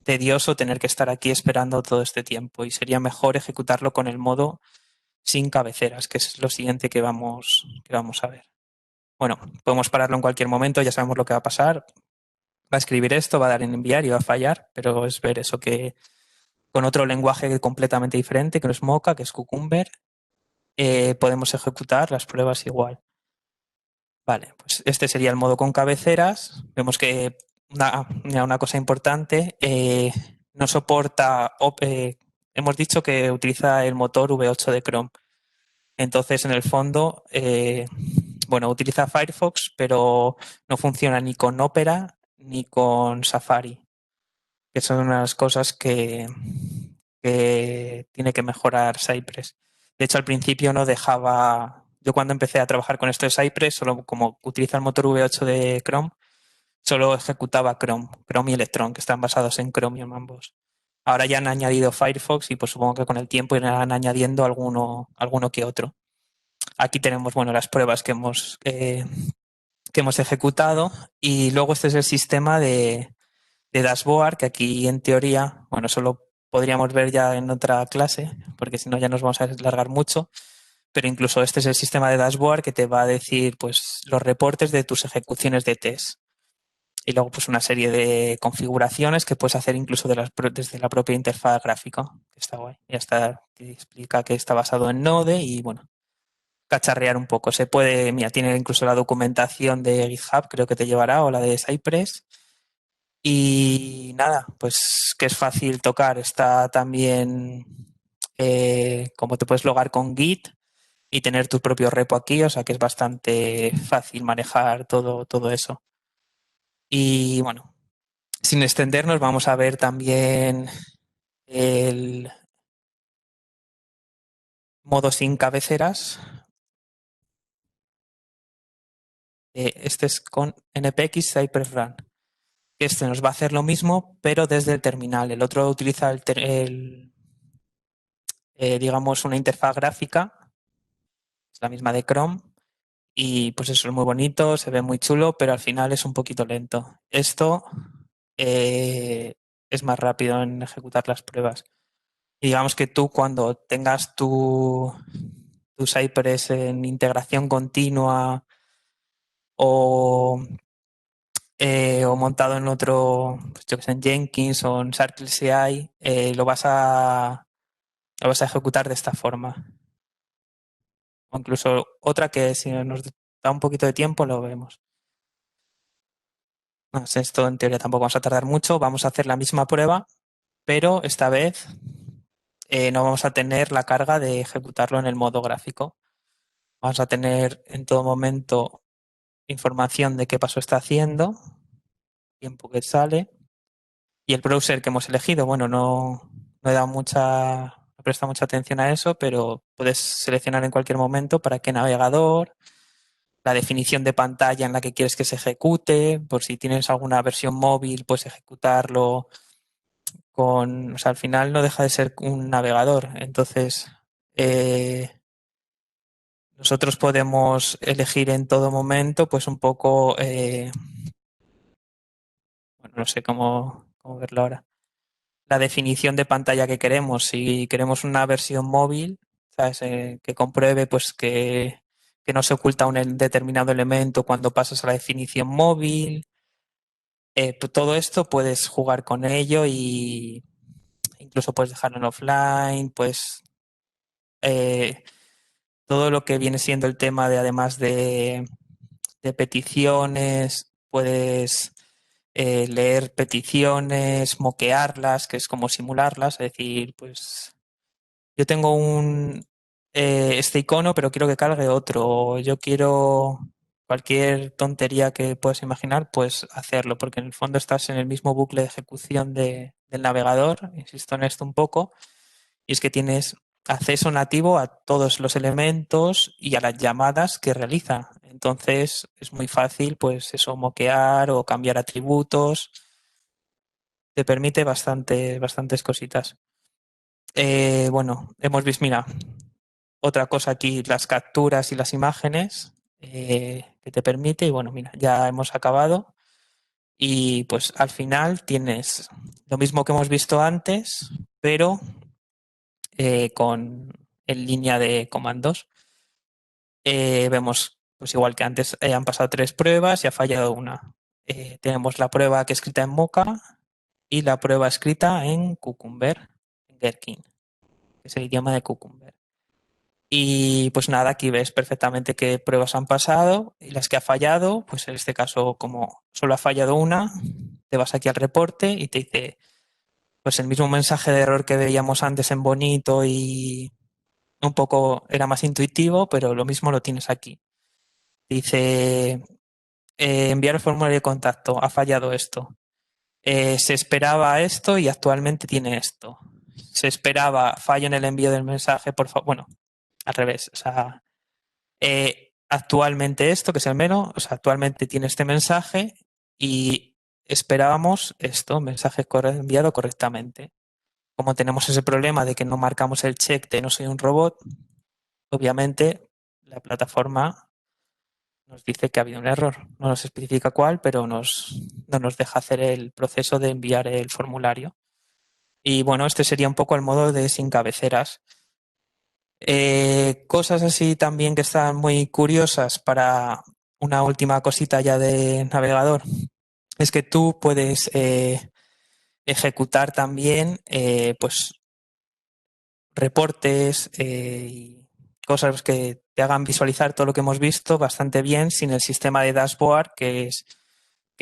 Speaker 1: tedioso tener que estar aquí esperando todo este tiempo y sería mejor ejecutarlo con el modo sin cabeceras, que es lo siguiente que vamos a ver. Bueno, podemos pararlo en cualquier momento, ya sabemos lo que va a pasar. Va a escribir esto, va a dar en enviar y va a fallar, pero es ver eso que con otro lenguaje completamente diferente, que no es Mocha, que es Cucumber, podemos ejecutar las pruebas igual. Vale, pues este sería el modo con cabeceras. Vemos que una cosa importante, no soporta, hemos dicho que utiliza el motor V8 de Chrome. Entonces, en el fondo, bueno, utiliza Firefox, pero no funciona ni con Opera ni con Safari, que son unas cosas que tiene que mejorar Cypress. De hecho, al principio no dejaba. Yo cuando empecé a trabajar con esto de Cypress, solo como utiliza el motor V8 de Chrome, solo ejecutaba Chrome y Electron, que están basados en Chromium ambos. Ahora ya han añadido Firefox y pues supongo que con el tiempo irán añadiendo alguno que otro. Aquí tenemos, bueno, las pruebas que hemos ejecutado y luego este es el sistema de dashboard, que aquí en teoría, bueno, solo podríamos ver ya en otra clase, porque si no ya nos vamos a alargar mucho, pero incluso este es el sistema de dashboard que te va a decir pues los reportes de tus ejecuciones de test. Y luego pues una serie de configuraciones que puedes hacer incluso desde la propia interfaz gráfica, que está guay. Ya está, te explica que está basado en Node y bueno, cacharrear un poco. Se puede, mira, tiene incluso la documentación de GitHub, creo que te llevará, o la de Cypress. Y nada, pues que es fácil tocar. Está también como te puedes logar con Git y tener tu propio repo aquí, o sea que es bastante fácil manejar todo eso. Y bueno, sin extendernos, vamos a ver también el modo sin cabeceras. Este es con npx Cypress Run. Este nos va a hacer lo mismo, pero desde el terminal. El otro utiliza digamos, una interfaz gráfica, es la misma de Chrome, y pues eso es muy bonito, se ve muy chulo, pero al final es un poquito lento. Esto eh, es más rápido en ejecutar las pruebas. Y digamos que tú cuando tengas tu Cypress en integración continua o, o montado en otro, pues yo que sé, en Jenkins o en Circle CI, lo vas a ejecutar de esta forma. O incluso otra que si nos da un poquito de tiempo lo vemos. No sé, esto en teoría tampoco vamos a tardar mucho. Vamos a hacer la misma prueba, pero esta vez no vamos a tener la carga de ejecutarlo en el modo gráfico. Vamos a tener en todo momento información de qué paso está haciendo, tiempo que sale y el browser que hemos elegido. Bueno, no he dado no presta mucha atención a eso, pero puedes seleccionar en cualquier momento para qué navegador, la definición de pantalla en la que quieres que se ejecute, por si tienes alguna versión móvil, puedes ejecutarlo o sea, al final no deja de ser un navegador. Entonces, nosotros podemos elegir en todo momento, pues un poco, bueno, no sé cómo verlo ahora, la definición de pantalla que queremos. Si queremos una versión móvil, ¿sabes? Que compruebe pues que no se oculta un determinado elemento cuando pasas a la definición móvil. Pues todo esto puedes jugar con ello y incluso puedes dejarlo en offline, pues todo lo que viene siendo el tema de además de peticiones, puedes leer peticiones, moquearlas, que es como simularlas, es decir, pues yo tengo este icono, pero quiero que cargue otro. Yo quiero cualquier tontería que puedas imaginar, pues hacerlo, porque en el fondo estás en el mismo bucle de ejecución del navegador, insisto en esto un poco, y es que tienes acceso nativo a todos los elementos y a las llamadas que realiza. Entonces es muy fácil, pues eso, moquear o cambiar atributos. Te permite bastantes cositas. Bueno, hemos visto, mira, otra cosa aquí, las capturas y las imágenes que te permite. Y bueno, mira, ya hemos acabado. Y pues al final tienes lo mismo que hemos visto antes, pero en línea de comandos. Vemos, pues igual que antes, han pasado 3 pruebas y ha fallado una. Tenemos la prueba que escrita en Mocha y la prueba escrita en Cucumber, en Gherkin, que es el idioma de Cucumber. Y pues nada, aquí ves perfectamente qué pruebas han pasado y las que ha fallado, pues en este caso, como solo ha fallado una, te vas aquí al reporte y te dice, pues el mismo mensaje de error que veíamos antes en bonito y un poco era más intuitivo, pero lo mismo lo tienes aquí. Dice, enviar el formulario de contacto, ha fallado esto. Se esperaba esto y actualmente tiene esto. Se esperaba fallo en el envío del mensaje, por favor. Bueno, al revés. O sea, actualmente esto, que es el menos, o sea, actualmente tiene este mensaje y esperábamos esto, mensaje enviado correctamente. Como tenemos ese problema de que no marcamos el check de no soy un robot, obviamente la plataforma nos dice que ha habido un error. No nos especifica cuál, pero no nos deja hacer el proceso de enviar el formulario. Y bueno, este sería un poco el modo de sin cabeceras. Cosas así también que están muy curiosas para una última cosita ya de navegador es que tú puedes ejecutar también pues reportes y cosas que te hagan visualizar todo lo que hemos visto bastante bien sin el sistema de dashboard que es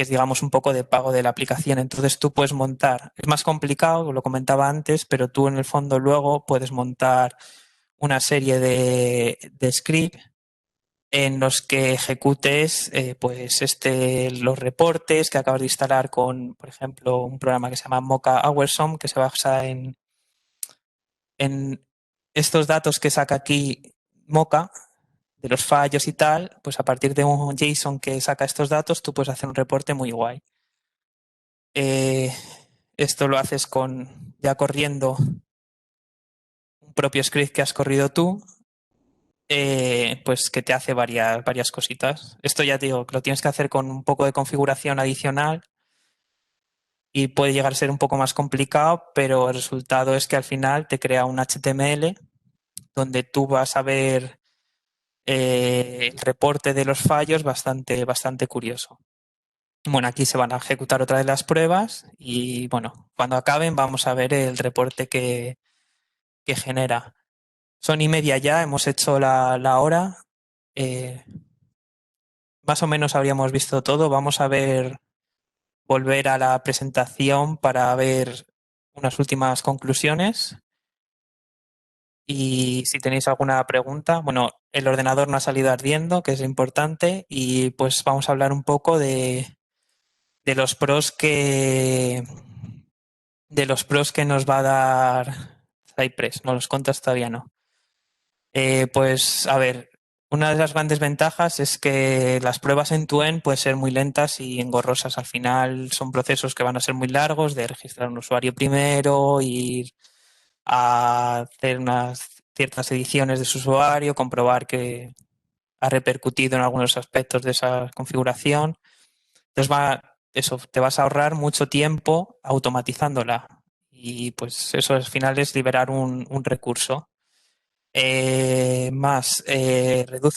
Speaker 1: digamos un poco de pago de la aplicación. Entonces tú puedes montar, es más complicado, lo comentaba antes, pero tú en el fondo luego puedes montar una serie de script en los que ejecutes pues los reportes que acabas de instalar con, por ejemplo, un programa que se llama Mocha Awersome, que se basa en estos datos que saca aquí Mocha, de los fallos y tal, pues a partir de un JSON que saca estos datos, tú puedes hacer un reporte muy guay. Eh, Esto lo haces ya corriendo un propio script que has corrido tú, pues que te hace varias cositas. Esto ya te digo, que lo tienes que hacer con un poco de configuración adicional y puede llegar a ser un poco más complicado, pero el resultado es que al final te crea un HTML donde tú vas a ver el reporte de los fallos bastante curioso. Bueno, aquí se van a ejecutar otra de las pruebas y bueno, cuando acaben vamos a ver el reporte que genera. Son y media ya, hemos hecho la hora. Eh, Más o menos habríamos visto todo. Vamos a volver a la presentación para ver unas últimas conclusiones. Y si tenéis alguna pregunta, bueno, el ordenador no ha salido ardiendo, que es importante, y pues vamos a hablar un poco de los pros que nos va a dar Cypress. No los contras todavía no. Pues a ver, una de las grandes ventajas es que las pruebas en end pueden ser muy lentas y engorrosas. Al final son procesos que van a ser muy largos de registrar un usuario primero, ir a hacer unas ciertas ediciones de su usuario, comprobar que ha repercutido en algunos aspectos de esa configuración. Entonces eso, te vas a ahorrar mucho tiempo automatizándola y pues eso al final es liberar un recurso. Reduce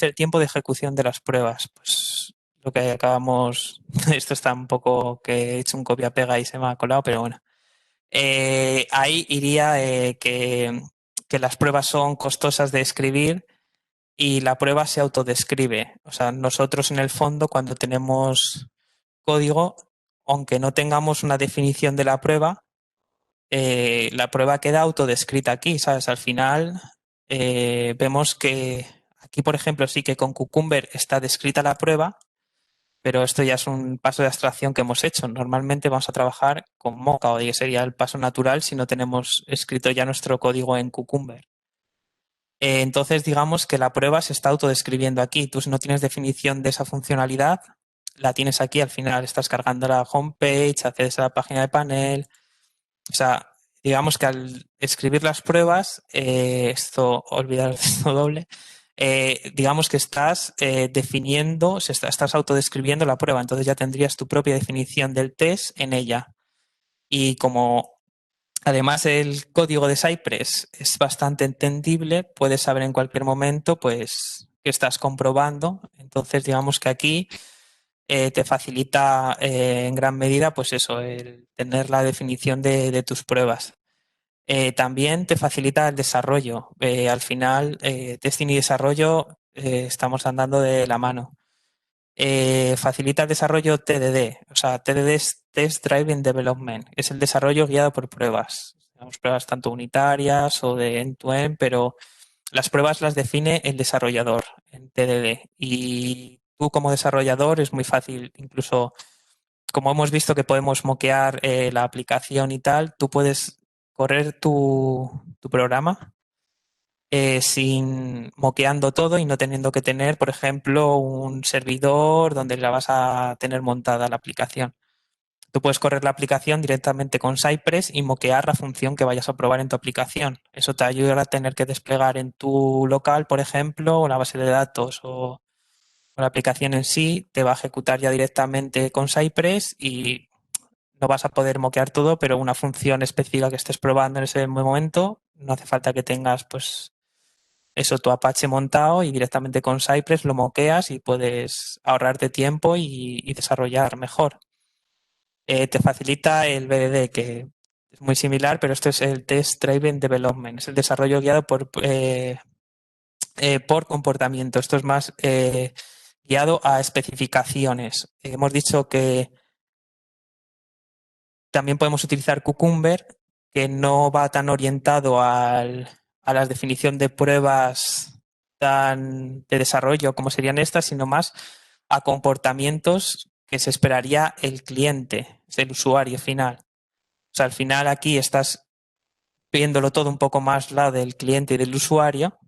Speaker 1: el tiempo de ejecución de las pruebas. Pues lo que acabamos, esto está un poco que he hecho un copia-pega y se me ha colado, pero bueno. Ahí iría que las pruebas son costosas de escribir y la prueba se autodescribe. O sea, nosotros en el fondo cuando tenemos código, aunque no tengamos una definición de la prueba queda autodescrita aquí, ¿sabes? Al final vemos que aquí, por ejemplo, sí que con Cucumber está descrita la prueba, pero esto ya es un paso de abstracción que hemos hecho. Normalmente vamos a trabajar con Mocha, o que sería el paso natural si no tenemos escrito ya nuestro código en Cucumber. Entonces, digamos que la prueba se está autodescribiendo aquí. Tú, si no tienes definición de esa funcionalidad, la tienes aquí. Al final estás cargando la homepage, accedes a la página de panel. O sea, digamos que al escribir las pruebas, esto, olvidar esto doble, digamos que estás definiendo, estás autodescribiendo la prueba. Entonces ya tendrías tu propia definición del test en ella. Y como además, el código de Cypress es bastante entendible, puedes saber en cualquier momento pues, qué estás comprobando. Entonces, digamos que aquí te facilita en gran medida pues eso, el tener la definición de tus pruebas. También te facilita el desarrollo. Al final, testing y desarrollo estamos andando de la mano. Facilita el desarrollo TDD. O sea, TDD es Test Driven Development. Es el desarrollo guiado por pruebas. Tenemos pruebas tanto unitarias o de end-to-end, pero las pruebas las define el desarrollador en TDD. Y tú como desarrollador es muy fácil, incluso como hemos visto que podemos moquear la aplicación y tal, tú puedes correr tu programa sin moqueando todo y no teniendo que tener, por ejemplo, un servidor donde la vas a tener montada la aplicación. Tú puedes correr la aplicación directamente con Cypress y moquear la función que vayas a probar en tu aplicación. Eso te ayuda a tener que desplegar en tu local, por ejemplo, o la base de datos o la aplicación en sí, te va a ejecutar ya directamente con Cypress y no vas a poder moquear todo, pero una función específica que estés probando en ese momento, no hace falta que tengas pues eso, tu Apache montado y directamente con Cypress lo moqueas y puedes ahorrarte tiempo y desarrollar mejor. Te facilita el BDD, que es muy similar, pero esto es el Test Driven Development, es el desarrollo guiado por comportamiento. Esto es más guiado a especificaciones. Hemos dicho que también podemos utilizar Cucumber, que no va tan orientado a la definición de pruebas tan de desarrollo como serían estas, sino más a comportamientos que se esperaría el cliente, el usuario final. O sea, al final aquí estás viéndolo todo un poco más lado del cliente y del usuario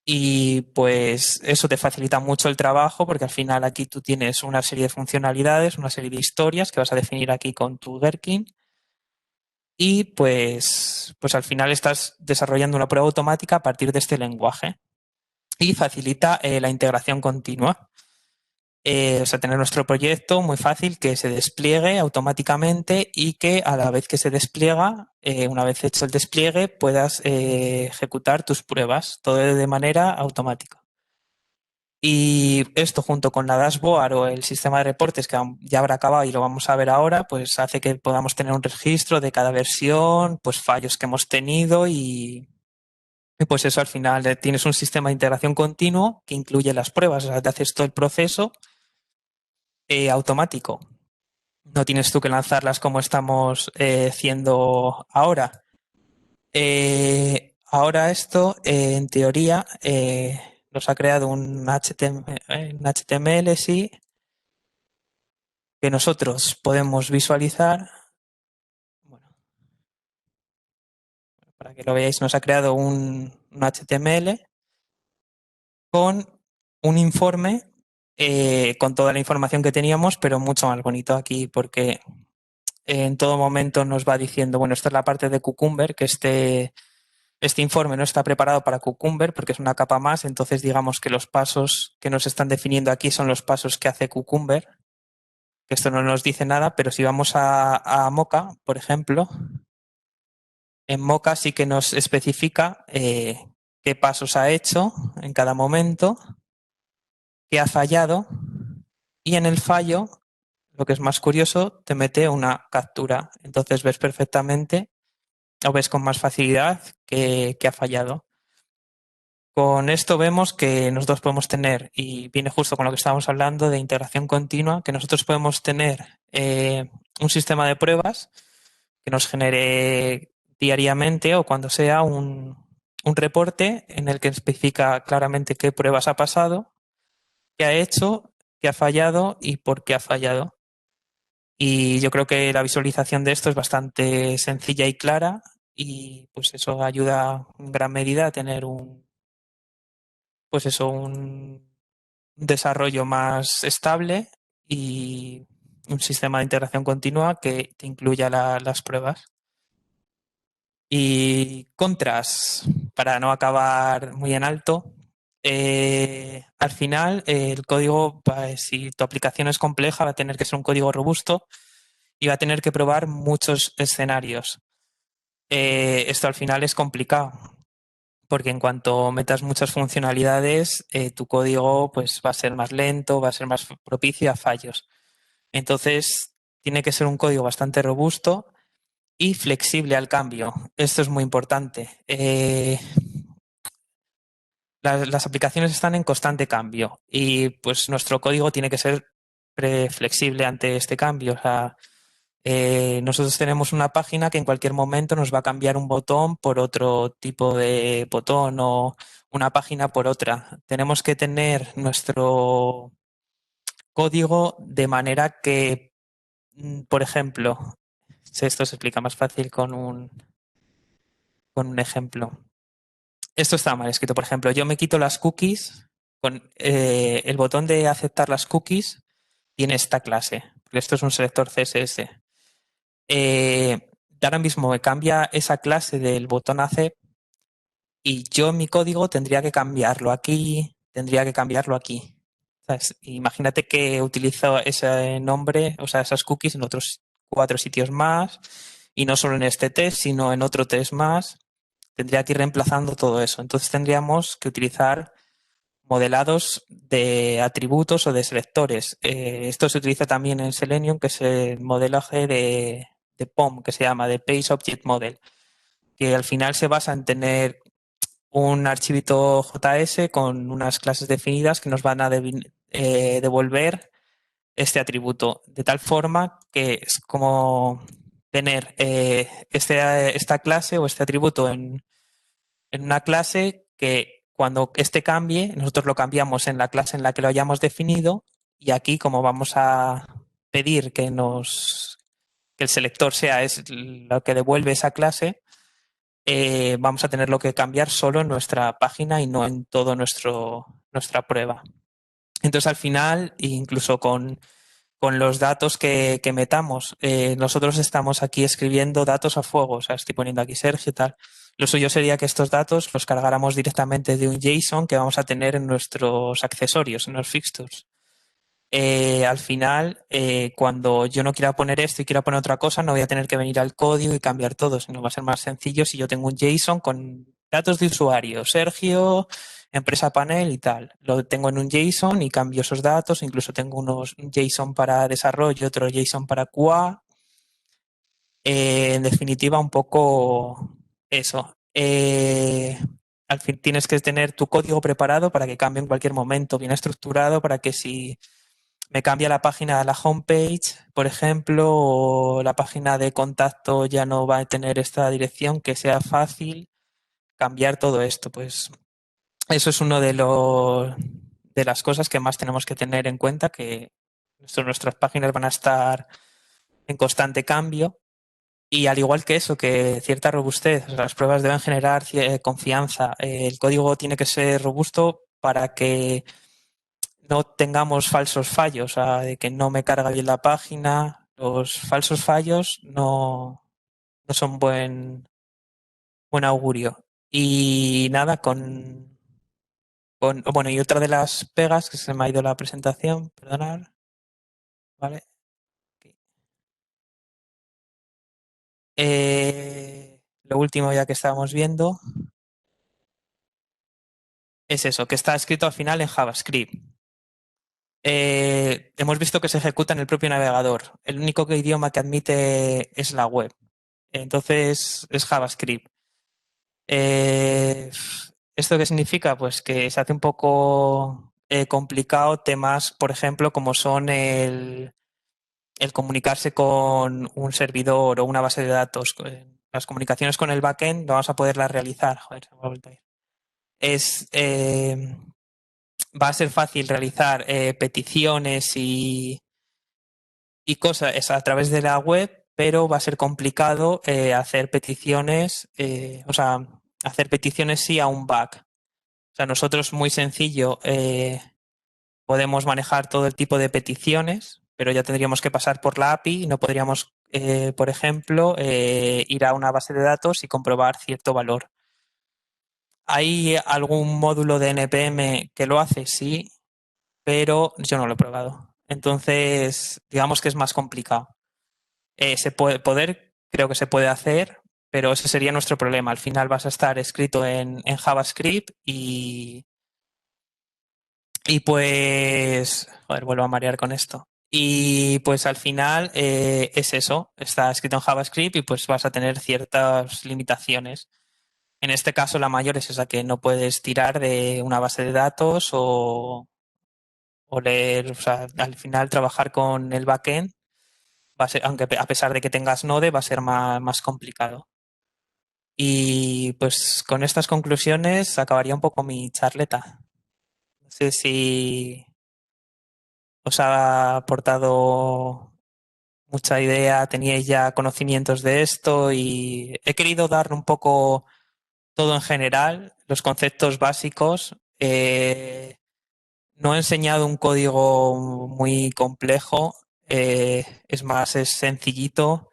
Speaker 1: y pues eso te facilita mucho el trabajo porque al final aquí tú tienes una serie de funcionalidades, una serie de historias que vas a definir aquí con tu Gherkin y pues al final estás desarrollando una prueba automática a partir de este lenguaje y facilita la integración continua. O sea, tener nuestro proyecto muy fácil que se despliegue automáticamente y que a la vez que se despliega, una vez hecho el despliegue, puedas ejecutar tus pruebas, todo de manera automática. Y esto junto con la dashboard o el sistema de reportes que ya habrá acabado y lo vamos a ver ahora, pues hace que podamos tener un registro de cada versión, pues fallos que hemos tenido y pues eso al final tienes un sistema de integración continuo que incluye las pruebas, o sea, te haces todo el proceso automático. No tienes tú que lanzarlas como estamos haciendo ahora. Ahora esto, en teoría, nos ha creado un HTML, sí, que nosotros podemos visualizar. Bueno, para que lo veáis, nos ha creado un HTML con un informe con toda la información que teníamos, pero mucho más bonito aquí porque en todo momento nos va diciendo, bueno, esta es la parte de Cucumber, que este informe no está preparado para Cucumber porque es una capa más, entonces digamos que los pasos que nos están definiendo aquí son los pasos que hace Cucumber, que esto no nos dice nada, pero si vamos a Mocha, por ejemplo, en Mocha sí que nos especifica qué pasos ha hecho en cada momento, qué ha fallado y en el fallo, lo que es más curioso, te mete una captura. Entonces ves perfectamente o ves con más facilidad que ha fallado. Con esto vemos que nosotros podemos tener, y viene justo con lo que estábamos hablando de integración continua, que nosotros podemos tener un sistema de pruebas que nos genere diariamente o cuando sea un reporte en el que especifica claramente qué pruebas ha pasado, qué ha hecho, qué ha fallado y por qué ha fallado. Y yo creo que la visualización de esto es bastante sencilla y clara y pues eso ayuda en gran medida a tener pues eso, un desarrollo más estable y un sistema de integración continua que te incluya las pruebas. Y contras, para no acabar muy en alto, al final el código, pues, si tu aplicación es compleja, va a tener que ser un código robusto y va a tener que probar muchos escenarios. Esto al final es complicado, porque en cuanto metas muchas funcionalidades, tu código pues, va a ser más lento, va a ser más propicio a fallos. Entonces, tiene que ser un código bastante robusto y flexible al cambio. Esto es muy importante. Las aplicaciones están en constante cambio y pues nuestro código tiene que ser flexible ante este cambio. O sea, nosotros tenemos una página que en cualquier momento nos va a cambiar un botón por otro tipo de botón o una página por otra. Tenemos que tener nuestro código de manera que, por ejemplo, si esto se explica más fácil con un ejemplo. Esto está mal escrito. Por ejemplo, yo me quito las cookies con el botón de aceptar las cookies tiene esta clase. Porque esto es un selector CSS. Ahora mismo me cambia esa clase del botón accept y yo en mi código tendría que cambiarlo aquí, tendría que cambiarlo aquí. ¿Sabes? Imagínate que utilizo ese nombre, o sea, esas cookies en otros 4 sitios más y no solo en este test, sino en otro test más. Tendría que ir reemplazando todo eso. Entonces tendríamos que utilizar modelados de atributos o de selectores. Esto se utiliza también en Selenium, que es el modelaje de POM, que se llama, de Page Object Model, que al final se basa en tener un archivito JS con unas clases definidas que nos van a devolver este atributo, de tal forma que es como tener esta clase o este atributo en una clase que cuando este cambie, nosotros lo cambiamos en la clase en la que lo hayamos definido y aquí como vamos a pedir que el selector sea es lo que devuelve esa clase, vamos a tenerlo que cambiar solo en nuestra página y no en todo nuestra prueba. Entonces al final, incluso con los datos que metamos. Nosotros estamos aquí escribiendo datos a fuego, o sea, estoy poniendo aquí Sergio y tal. Lo suyo sería que estos datos los cargáramos directamente de un JSON que vamos a tener en nuestros accesorios, en los fixtures. Al final, cuando yo no quiera poner esto y quiera poner otra cosa, no voy a tener que venir al código y cambiar todo, sino va a ser más sencillo si yo tengo un JSON con datos de usuario, Sergio, empresa panel y tal. Lo tengo en un JSON y cambio esos datos, incluso tengo un JSON para desarrollo, otro JSON para QA. En definitiva, un poco eso. Al fin tienes que tener tu código preparado para que cambie en cualquier momento, bien estructurado para que si me cambia la página de la homepage, por ejemplo, o la página de contacto ya no va a tener esta dirección, que sea fácil cambiar todo esto. Pues eso es uno de las cosas que más tenemos que tener en cuenta, que nuestras páginas van a estar en constante cambio. Y al igual que eso, que cierta robustez, o sea, las pruebas deben generar confianza. El código tiene que ser robusto para que no tengamos falsos fallos, o sea, de que no me carga bien la página. Los falsos fallos no son buen augurio. Y nada, bueno, y otra de las pegas, que se me ha ido la presentación, perdonad, ¿vale? Lo último ya que estábamos viendo es eso, que está escrito al final en JavaScript. Hemos visto que se ejecuta en el propio navegador. El único idioma que admite es la web. Entonces es JavaScript. Eh, ¿Esto qué significa? Pues que se hace un poco complicado temas, por ejemplo, como son el comunicarse con un servidor o una base de datos. las comunicaciones con el backend no vamos a poderlas realizar. Joder, se me ha vuelto a ir. Va a ser fácil realizar peticiones y cosas a través de la web, pero va a ser complicado hacer peticiones, hacer peticiones sí a un back. O sea, nosotros muy sencillo podemos manejar todo el tipo de peticiones, pero ya tendríamos que pasar por la API y no podríamos, por ejemplo, ir a una base de datos y comprobar cierto valor. ¿Hay algún módulo de NPM que lo hace? Sí, pero yo no lo he probado. Entonces, digamos que es más complicado. Se puede poder, creo que se puede hacer, pero ese sería nuestro problema. Al final vas a estar escrito en JavaScript y pues, joder, vuelvo a marear con esto. Y pues al final es eso, está escrito en JavaScript y pues vas a tener ciertas limitaciones. En este caso la mayor es esa, que no puedes tirar de una base de datos o leer, o sea, al final trabajar con el backend va a ser, aunque a pesar de que tengas Node, va a ser más complicado. Y pues con estas conclusiones acabaría un poco mi charleta. No sé si os ha aportado mucha idea, teníais ya conocimientos de esto y he querido dar un poco todo en general, los conceptos básicos. No he enseñado un código muy complejo, es más, es sencillito.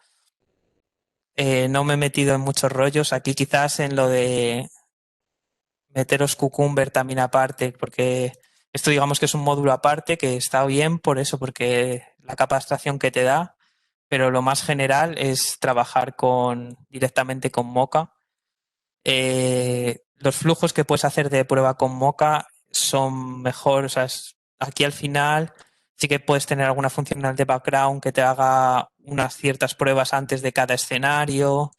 Speaker 1: No me he metido en muchos rollos. Aquí quizás en lo de meteros Cucumber también aparte, porque esto digamos que es un módulo aparte que está bien por eso, porque la capa de abstracción que te da, pero lo más general es trabajar directamente con Mocha. Los flujos que puedes hacer de prueba con Mocha son mejor, o sea, aquí al final sí que puedes tener alguna funcionalidad de background que te haga unas ciertas pruebas antes de cada escenario,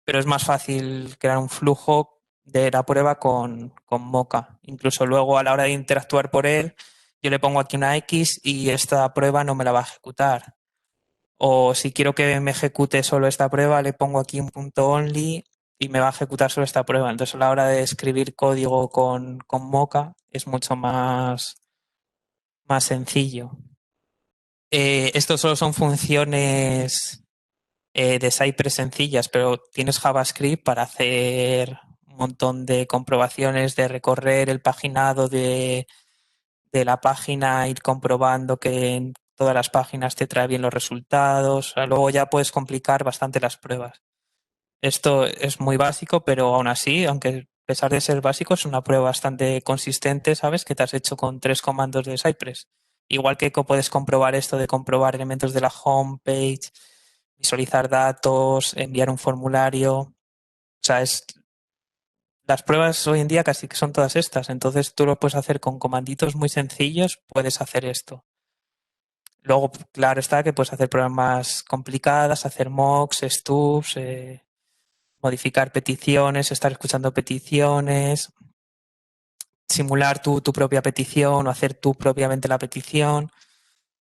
Speaker 1: pero es más fácil crear un flujo de la prueba con Mocha. Incluso luego a la hora de interactuar por él, yo le pongo aquí una X y esta prueba no me la va a ejecutar. O si quiero que me ejecute solo esta prueba, le pongo aquí un punto only y me va a ejecutar solo esta prueba. Entonces a la hora de escribir código con Mocha es mucho más sencillo. Estos solo son funciones de Cypress sencillas, pero tienes JavaScript para hacer un montón de comprobaciones, de recorrer el paginado de la página, ir comprobando que en todas las páginas te trae bien los resultados. O sea, luego ya puedes complicar bastante las pruebas. Esto es muy básico, pero aún así, aunque a pesar de ser básico, es una prueba bastante consistente, ¿sabes? Que te has hecho con 3 comandos de Cypress. Igual que puedes comprobar esto de comprobar elementos de la homepage, visualizar datos, enviar un formulario. O sea, las pruebas hoy en día casi que son todas estas. Entonces tú lo puedes hacer con comanditos muy sencillos, puedes hacer esto. Luego, claro está que puedes hacer pruebas más complicadas, hacer mocks, stubs, modificar peticiones, estar escuchando peticiones, simular tu propia petición o hacer tú propiamente la petición.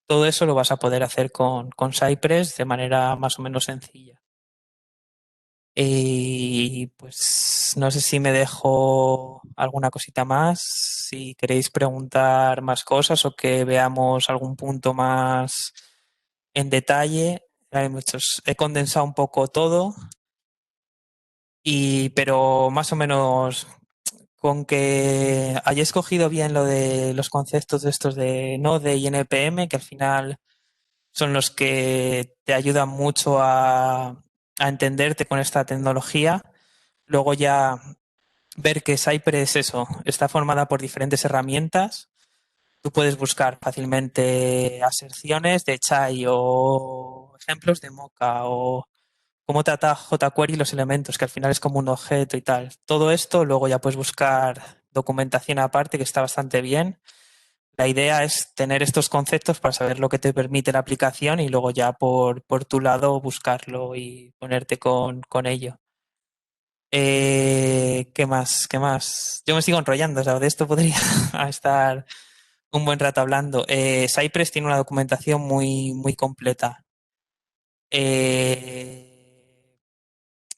Speaker 1: Todo eso lo vas a poder hacer con Cypress de manera más o menos sencilla. Y pues no sé si me dejo alguna cosita más, si queréis preguntar más cosas o que veamos algún punto más en detalle. Hay muchos. He condensado un poco todo, pero más o menos con que hayáis cogido bien lo de los conceptos de estos de Node y NPM, que al final son los que te ayudan mucho a entenderte con esta tecnología. Luego ya ver que Cypress eso, está formada por diferentes herramientas. Tú puedes buscar fácilmente aserciones de Chai o ejemplos de Mocha o cómo trata jQuery los elementos, que al final es como un objeto y tal. Todo esto luego ya puedes buscar documentación aparte que está bastante bien. La idea es tener estos conceptos para saber lo que te permite la aplicación y luego ya por tu lado buscarlo y ponerte con ello. ¿Qué más? ¿Qué más? Yo me sigo enrollando, o sea, de esto podría estar un buen rato hablando. Cypress tiene una documentación muy completa. Eh,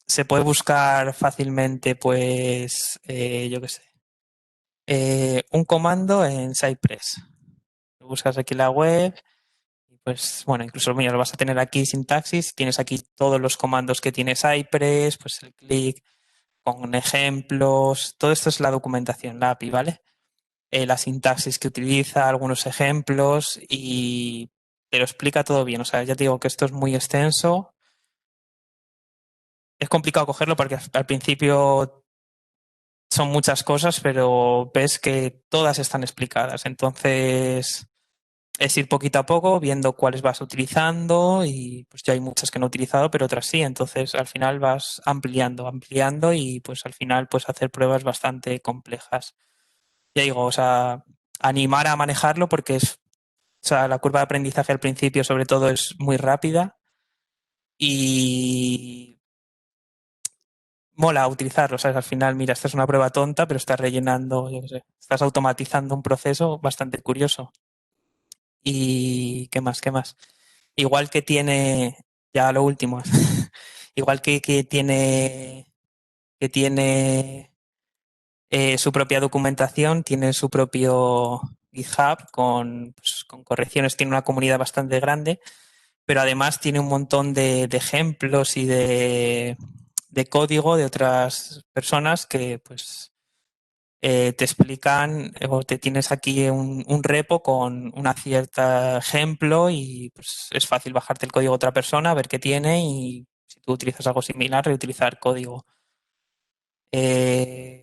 Speaker 1: se puede buscar fácilmente, pues, yo qué sé, un comando en Cypress. Buscas aquí la web y pues, bueno, incluso mira, lo vas a tener aquí sintaxis. Tienes aquí todos los comandos que tiene Cypress, pues el click con ejemplos. Todo esto es la documentación, la API, ¿vale? La sintaxis que utiliza, algunos ejemplos y te lo explica todo bien. O sea, ya te digo que esto es muy extenso. Es complicado cogerlo porque al principio son muchas cosas, pero ves que todas están explicadas. Entonces, es ir poquito a poco viendo cuáles vas utilizando y pues ya hay muchas que no he utilizado, pero otras sí. Entonces, al final vas ampliando y pues al final puedes hacer pruebas bastante complejas. Ya digo, o sea, animar a manejarlo porque o sea, la curva de aprendizaje al principio sobre todo es muy rápida y mola utilizarlo, ¿sabes? Al final, mira, esta es una prueba tonta, pero estás rellenando, yo qué sé, estás automatizando un proceso bastante curioso. ¿Y qué más? ¿Qué más? Igual que tiene, ya lo último, igual que tiene su propia documentación, tiene su propio GitHub pues, con correcciones, tiene una comunidad bastante grande, pero además tiene un montón de ejemplos y de código de otras personas que pues te explican o te tienes aquí un repo con una cierta ejemplo y pues es fácil bajarte el código de otra persona, ver qué tiene y si tú utilizas algo similar, reutilizar código. Eh,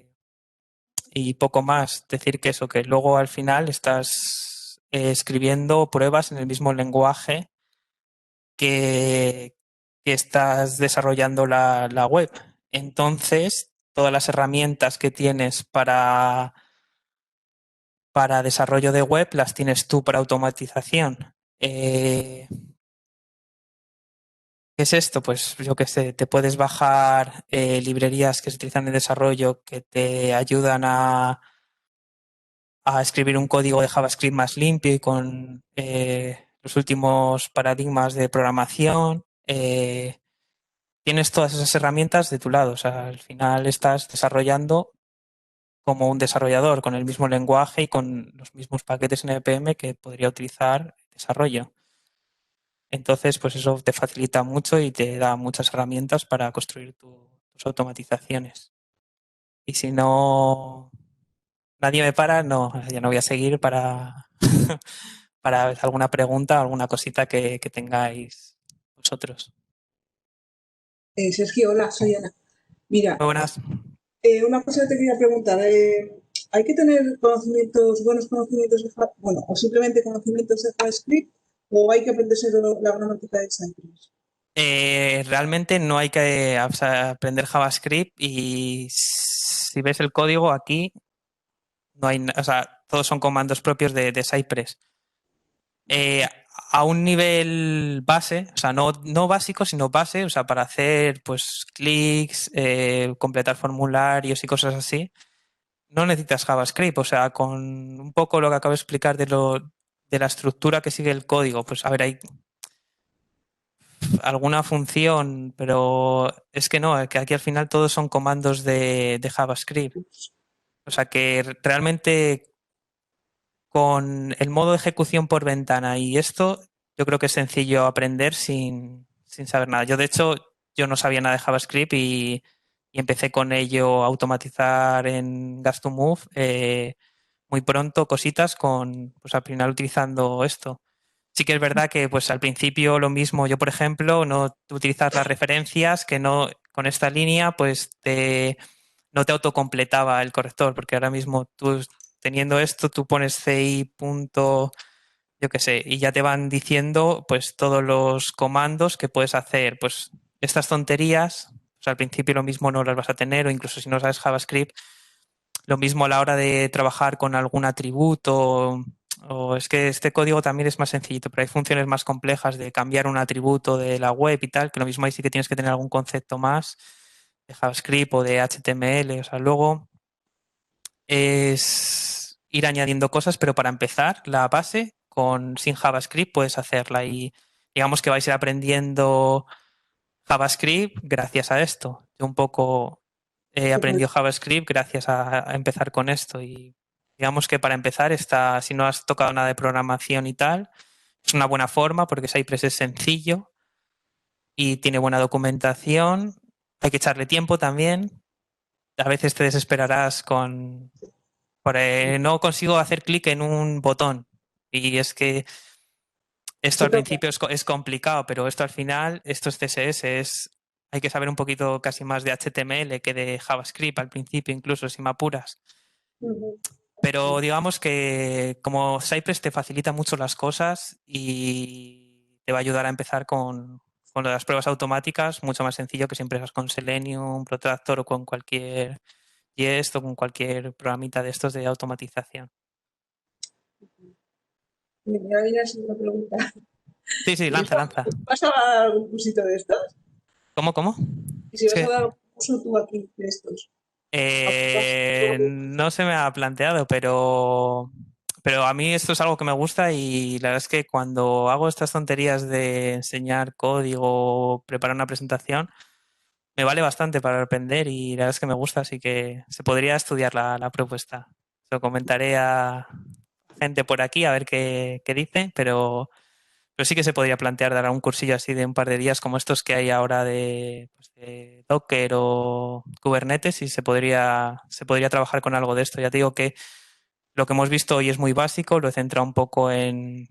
Speaker 1: y poco más, decir que eso, que luego al final estás escribiendo pruebas en el mismo lenguaje que, que estás desarrollando la web. Entonces, todas las herramientas que tienes para desarrollo de web las tienes tú para automatización. ¿Qué es esto? Pues yo qué sé, te puedes bajar librerías que se utilizan en desarrollo que te ayudan a escribir un código de JavaScript más limpio y con los últimos paradigmas de programación. Tienes todas esas herramientas de tu lado. O sea, al final estás desarrollando como un desarrollador con el mismo lenguaje y con los mismos paquetes NPM que podría utilizar el desarrollo. Entonces, pues eso te facilita mucho y te da muchas herramientas para construir tus automatizaciones. Y si no nadie me para, no, ya no voy a seguir para alguna pregunta, alguna cosita que tengáis vosotros.
Speaker 2: Sergio, hola, soy Ana. Mira,
Speaker 1: Muy buenas.
Speaker 2: una cosa que te quería preguntar. ¿Hay que tener conocimientos, buenos conocimientos de bueno, o simplemente conocimientos de JavaScript, o hay que aprenderse la gramática de Cypress?
Speaker 1: Realmente no hay que o sea, aprender JavaScript y si ves el código aquí, no hay, o sea, todos son comandos propios de Cypress. Eh, a un nivel base, o sea, no básico, sino base, o sea, para hacer pues clics, completar formularios y cosas así, no necesitas JavaScript. O sea, con un poco lo que acabo de explicar de la estructura que sigue el código, pues a ver, hay alguna función, pero es que no, que aquí al final todos son comandos de JavaScript. O sea que realmente con el modo de ejecución por ventana y esto, yo creo que es sencillo aprender sin saber nada. Yo, de hecho, yo no sabía nada de JavaScript y empecé con ello a automatizar en Gas2Move muy pronto cositas pues al final utilizando esto. Sí que es verdad que pues al principio lo mismo, yo por ejemplo, no utilizar las referencias, que no con esta línea pues no te autocompletaba el corrector, porque ahora mismo tú teniendo esto, tú pones CI punto, yo qué sé, y ya te van diciendo pues todos los comandos que puedes hacer. Pues estas tonterías, pues al principio lo mismo no las vas a tener, o incluso si no sabes JavaScript, lo mismo a la hora de trabajar con algún atributo, o es que este código también es más sencillito, pero hay funciones más complejas de cambiar un atributo de la web y tal, que lo mismo ahí sí que tienes que tener algún concepto más de JavaScript o de HTML. O sea, luego es ir añadiendo cosas, pero para empezar, la base sin JavaScript puedes hacerla y digamos que vais a ir aprendiendo JavaScript gracias a esto. Yo un poco he aprendido JavaScript gracias a empezar con esto y digamos que para empezar si no has tocado nada de programación y tal, es una buena forma porque Cypress es sencillo y tiene buena documentación. Hay que echarle tiempo también. A veces te desesperarás no consigo hacer clic en un botón y es que esto
Speaker 2: Se
Speaker 1: al
Speaker 2: toca.
Speaker 1: principio es complicado, pero esto al final, esto es CSS, hay que saber un poquito casi más de HTML que de JavaScript al principio, incluso si me apuras.
Speaker 2: Ujú.
Speaker 1: Pero digamos que como Cypress te facilita mucho las cosas y te va a ayudar a empezar con las pruebas automáticas, mucho más sencillo que si empiezas con Selenium, Protractor o con cualquier Jest o con cualquier programita de estos de automatización.
Speaker 2: Me voy a mirar si una pregunta.
Speaker 1: Sí, sí, lanza, lanza.
Speaker 2: ¿Vas a dar algún cursito de estos?
Speaker 1: ¿Cómo, cómo?
Speaker 2: Y si
Speaker 1: Es
Speaker 2: vas a
Speaker 1: que
Speaker 2: dar algún curso tú aquí de estos. ¿Apuntas?
Speaker 1: no se me ha planteado, pero a mí esto es algo que me gusta y la verdad es que cuando hago estas tonterías de enseñar código o preparar una presentación, me vale bastante para aprender y la verdad es que me gusta, así que se podría estudiar la propuesta. Lo comentaré a gente por aquí a ver qué dice, pero sí que se podría plantear dar un cursillo así de un par de días como estos que hay ahora de Docker o Kubernetes y se podría trabajar con algo de esto. Ya te digo que lo que hemos visto hoy es muy básico, lo he centrado un poco en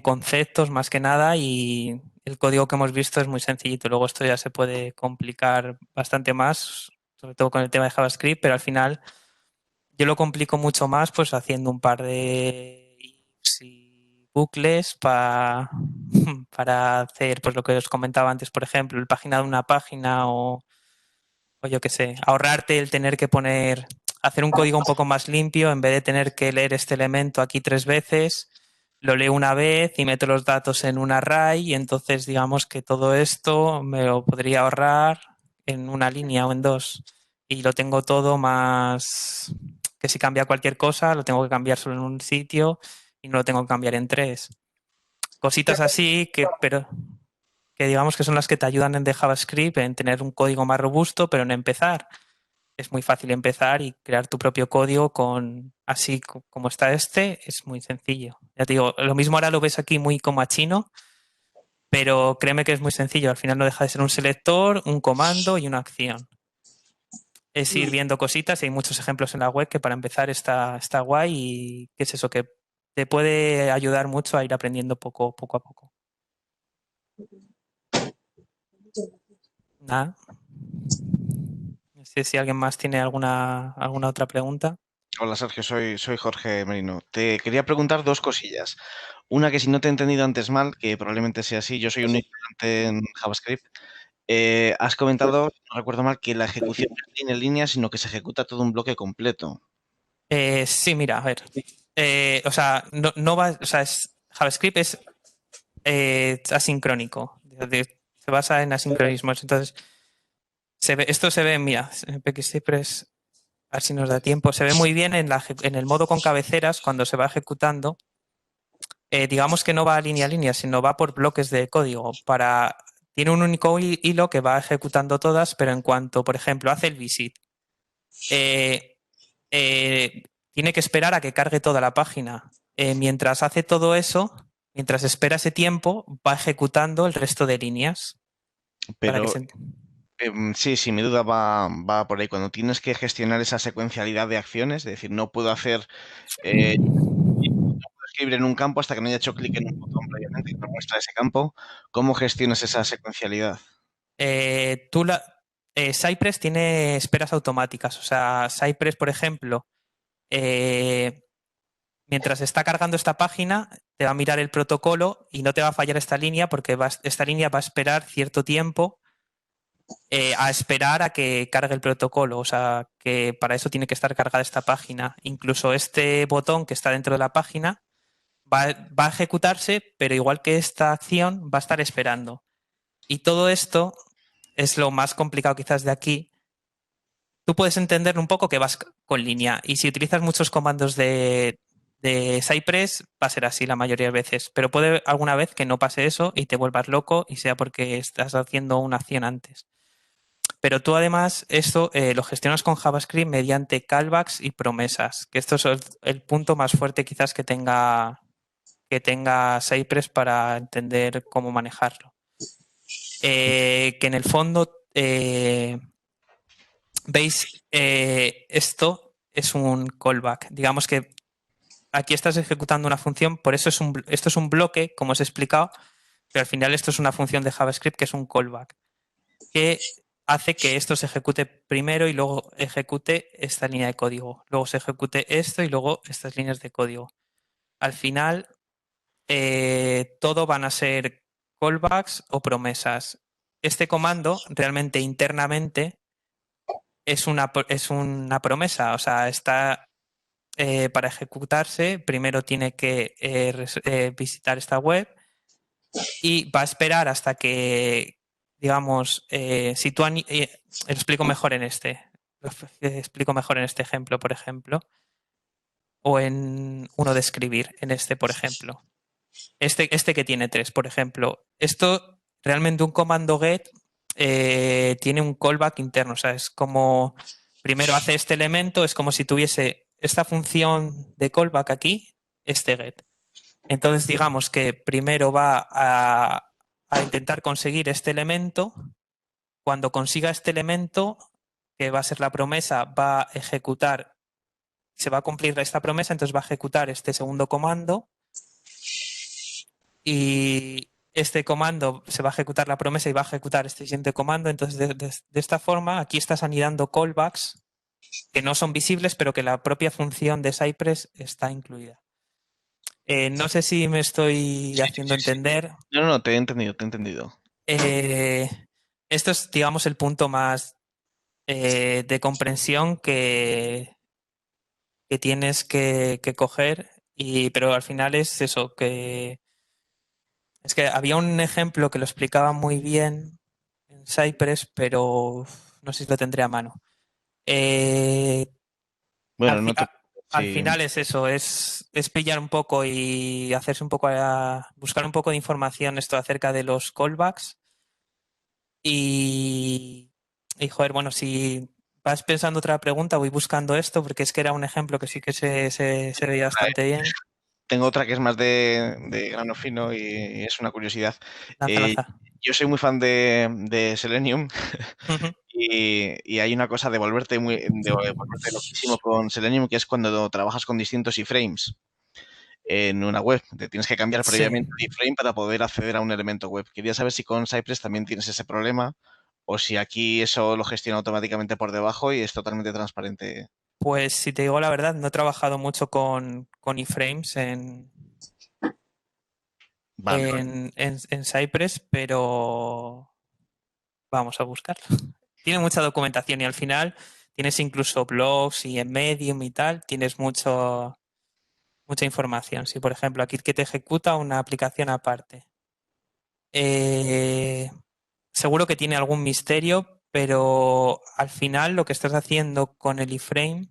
Speaker 1: conceptos más que nada y el código que hemos visto es muy sencillito. Luego esto ya se puede complicar bastante más, sobre todo con el tema de JavaScript, pero al final yo lo complico mucho más pues haciendo un par de ifs y bucles para hacer pues lo que os comentaba antes, por ejemplo, el página de una página o yo qué sé, ahorrarte el tener que hacer un código un poco más limpio en vez de tener que leer este elemento aquí 3 veces, lo leo una vez y meto los datos en un array y entonces digamos que todo esto me lo podría ahorrar en una línea o en dos y lo tengo todo más que si cambia cualquier cosa lo tengo que cambiar solo en un sitio y no lo tengo que cambiar en tres. Cositas así pero que digamos que son las que te ayudan en de JavaScript en tener un código más robusto, pero en empezar. Es muy fácil empezar y crear tu propio código así como está este, es muy sencillo. Ya te digo, lo mismo ahora lo ves aquí muy como a chino, pero créeme que es muy sencillo. Al final no deja de ser un selector, un comando y una acción. Es ir viendo cositas y hay muchos ejemplos en la web que para empezar está guay y qué es eso que te puede ayudar mucho a ir aprendiendo poco a poco. Nada. No sé si alguien más tiene alguna otra pregunta.
Speaker 3: Hola Sergio, soy Jorge Merino. Te quería preguntar dos cosillas. Una que si no te he entendido antes mal, que probablemente sea así, yo soy un ignorante en JavaScript. Has comentado, si no recuerdo mal, que la ejecución no es línea en línea, sino que se ejecuta todo un bloque completo.
Speaker 1: Sí, mira, a ver. O sea, no va, o sea, JavaScript es asincrónico. Se basa en asincronismos. Entonces, esto se ve, mira, PXCypress, a ver si nos da tiempo. Se ve muy bien en el modo con cabeceras cuando se va ejecutando. Digamos que no va línea a línea, sino va por bloques de código. Tiene un único hilo que va ejecutando todas, pero en cuanto, por ejemplo, hace el visit, eh, tiene que esperar a que cargue toda la página. Mientras hace todo eso, mientras espera ese tiempo, va ejecutando el resto de líneas. Para que
Speaker 3: Pero
Speaker 1: se...
Speaker 3: sí, mi duda va por ahí. Cuando tienes que gestionar esa secuencialidad de acciones, es decir, no puedo hacer, no puedo escribir en un campo hasta que no haya hecho clic en un botón previamente que me muestra ese campo. ¿Cómo gestionas esa secuencialidad?
Speaker 1: Eh, tú la, Cypress tiene esperas automáticas. O sea, Cypress, por ejemplo, eh, mientras está cargando esta página, te va a mirar el protocolo y no te va a fallar esta línea porque esta línea va a esperar cierto tiempo a esperar a que cargue el protocolo. O sea, que para eso tiene que estar cargada esta página. Incluso este botón que está dentro de la página va a ejecutarse, pero igual que esta acción, va a estar esperando. Y todo esto es lo más complicado quizás de aquí. Tú puedes entender un poco que vas con línea y si utilizas muchos comandos de Cypress va a ser así la mayoría de veces, pero puede alguna vez que no pase eso y te vuelvas loco y sea porque estás haciendo una acción antes. Pero tú además esto lo gestionas con JavaScript mediante callbacks y promesas, que esto es el punto más fuerte quizás que tenga Cypress para entender cómo manejarlo. Que en el fondo, veis, esto es un callback. Digamos que aquí estás ejecutando una función, por eso esto es un bloque, como os he explicado, pero al final esto es una función de JavaScript que es un callback, que hace que esto se ejecute primero y luego ejecute esta línea de código. Luego se ejecute esto y luego estas líneas de código. Al final, todo van a ser callbacks o promesas. Este comando realmente internamente es una promesa, o sea, está para ejecutarse, primero tiene que visitar esta web y va a esperar hasta que, digamos, si tú lo explico mejor en explico mejor en este ejemplo, por ejemplo, o en uno de escribir, en este, por ejemplo. Este que tiene 3, por ejemplo. Esto, realmente un comando get tiene un callback interno, o sea, es como, primero hace este elemento, es como si tuviese esta función de callback aquí, este get. Entonces, digamos que primero va a intentar conseguir este elemento. Cuando consiga este elemento, que va a ser la promesa, va a ejecutar, se va a cumplir esta promesa, entonces va a ejecutar este segundo comando y este comando se va a ejecutar la promesa y va a ejecutar este siguiente comando. Entonces, de esta forma, aquí estás anidando callbacks que no son visibles, pero que la propia función de Cypress está incluida. No sé si me estoy haciendo
Speaker 3: Sí.
Speaker 1: entender.
Speaker 3: No, te he entendido, te he entendido.
Speaker 1: Esto es, digamos, el punto más de comprensión que tienes que coger, pero al final es eso, que es que había un ejemplo que lo explicaba muy bien en Cypress, pero no sé si lo tendré a mano. Al,
Speaker 3: Bueno,
Speaker 1: fi-
Speaker 3: no te...
Speaker 1: a- al
Speaker 3: Sí,
Speaker 1: final es eso, es pillar un poco y hacerse un poco buscar un poco de información esto acerca de los callbacks y joder, bueno, si vas pensando otra pregunta, voy buscando esto porque es que era un ejemplo que sí que se veía bastante bien.
Speaker 3: tengo otra que es más de grano fino y es una curiosidad.
Speaker 1: Lanza,
Speaker 3: Eh,
Speaker 1: lanza.
Speaker 3: yo soy muy fan de Selenium
Speaker 1: Ujú.
Speaker 3: y hay una cosa de volverte loquísimo con Selenium, que es cuando trabajas con distintos iframes en una web. Te tienes que cambiar
Speaker 1: Sí,
Speaker 3: previamente el iframe para poder acceder a un elemento web. Quería saber si con Cypress también tienes ese problema o si aquí eso lo gestiona automáticamente por debajo y es totalmente transparente.
Speaker 1: pues si te digo la verdad, no he trabajado mucho con iframes
Speaker 3: Vale,
Speaker 1: en Cypress, pero vamos a buscarlo. Tiene mucha documentación y al final tienes incluso blogs y en Medium y tal, tienes mucha información. Si, por ejemplo, aquí que te ejecuta una aplicación aparte. Eh, seguro que tiene algún misterio, pero al final lo que estás haciendo con el iframe,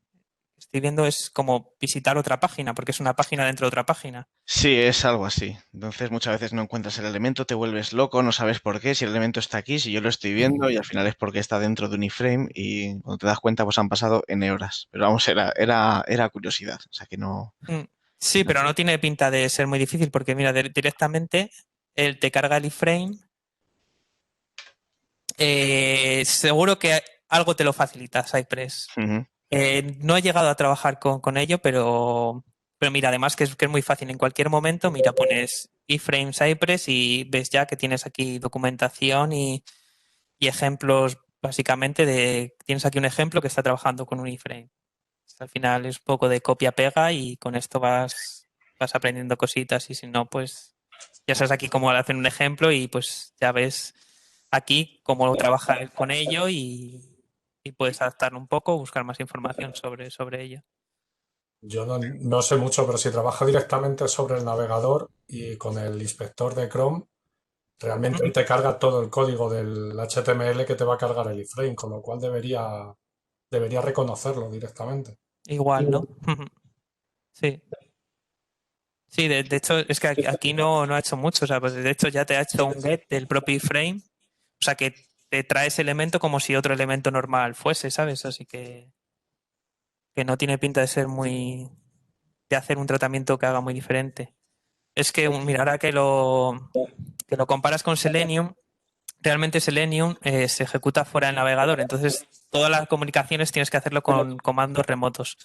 Speaker 1: estoy viendo, es como visitar otra página, porque es una página dentro de otra página.
Speaker 3: sí, es algo así. Entonces muchas veces no encuentras el elemento, te vuelves loco, no sabes por qué, si el elemento está aquí, si yo lo estoy viendo y al final es porque está dentro de un iframe y cuando te das cuenta pues han pasado N horas. Pero vamos, era curiosidad, o sea que no...
Speaker 1: Mm, sí, pero no tiene pinta de ser muy difícil, porque mira, directamente él te carga el iframe. Seguro que algo te lo facilita Cypress.
Speaker 3: Ujú.
Speaker 1: No he llegado a trabajar con ello, pero mira, además que es muy fácil. En cualquier momento, mira, pones iframe Cypress y ves ya que tienes aquí documentación y ejemplos, básicamente, tienes aquí un ejemplo que está trabajando con un iframe. Al final es un poco de copia-pega y con esto vas aprendiendo cositas y si no, pues ya sabes aquí cómo hacen un ejemplo y pues ya ves aquí cómo trabajar con ello y puedes adaptarlo un poco, buscar más información sobre ello.
Speaker 4: Yo no sé mucho, pero si trabaja directamente sobre el navegador y con el inspector de Chrome, realmente él
Speaker 1: Ujú.
Speaker 4: te carga todo el código del HTML que te va a cargar el iframe, con lo cual debería reconocerlo directamente.
Speaker 1: Igual, ¿no? Ujú. Sí. Sí, de hecho, es que aquí no ha hecho mucho. O sea, pues de hecho ya te ha hecho un get del propio iframe. O sea, que te trae ese elemento como si otro elemento normal fuese, ¿sabes? Así que no tiene pinta de ser muy... de hacer un tratamiento que haga muy diferente. Es que, mira, ahora que lo comparas con Selenium, realmente Selenium se ejecuta fuera del navegador. Entonces, todas las comunicaciones tienes que hacerlo con comandos remotos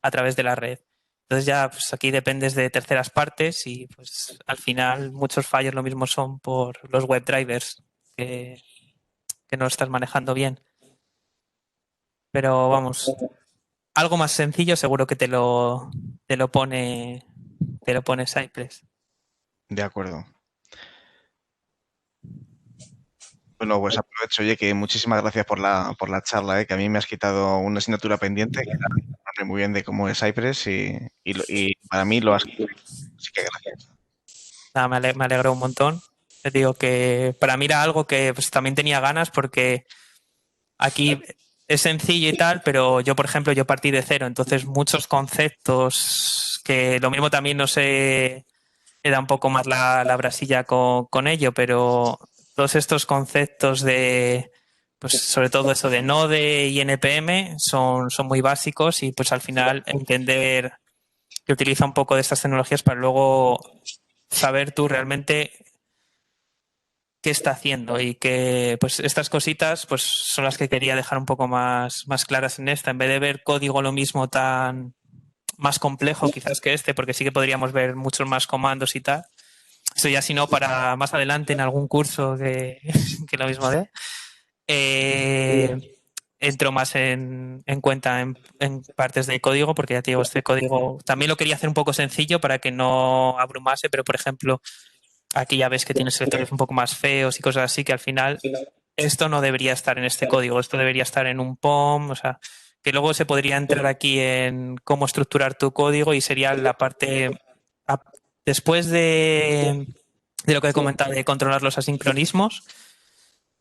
Speaker 1: a través de la red. Entonces ya pues aquí dependes de terceras partes y pues al final muchos fallos lo mismo son por los web drivers que no estás manejando bien. Pero vamos, algo más sencillo seguro que te lo pone Cypress.
Speaker 3: De acuerdo. Bueno, pues aprovecho, oye, que muchísimas gracias por la charla, que a mí me has quitado una asignatura pendiente, que era informarme muy bien de cómo es Cypress y para mí lo has hecho. Así que gracias.
Speaker 1: Nada, me alegró un montón. Te digo que para mí era algo que pues, también tenía ganas porque aquí es sencillo y tal, pero yo, por ejemplo, yo partí de cero, entonces muchos conceptos que lo mismo también no sé, me da un poco más la brasilla con ello, pero todos estos conceptos de, pues sobre todo eso de Node y NPM son muy básicos y pues al final entender que utiliza un poco de estas tecnologías para luego saber tú realmente qué está haciendo y que pues estas cositas pues son las que quería dejar un poco más claras en esta, en vez de ver código lo mismo tan más complejo quizás que este, porque sí que podríamos ver muchos más comandos y tal. Eso ya si no para más adelante en algún curso que lo mismo de. Entro más en cuenta en partes de código, porque ya te digo, este código también lo quería hacer un poco sencillo para que no abrumase, pero por ejemplo, aquí ya ves que tiene selectores un poco más feos y cosas así, que al final esto no debería estar en este código, esto debería estar en un POM, o sea, que luego se podría entrar aquí en cómo estructurar tu código y sería la parte a- después de lo que he comentado de controlar los asincronismos,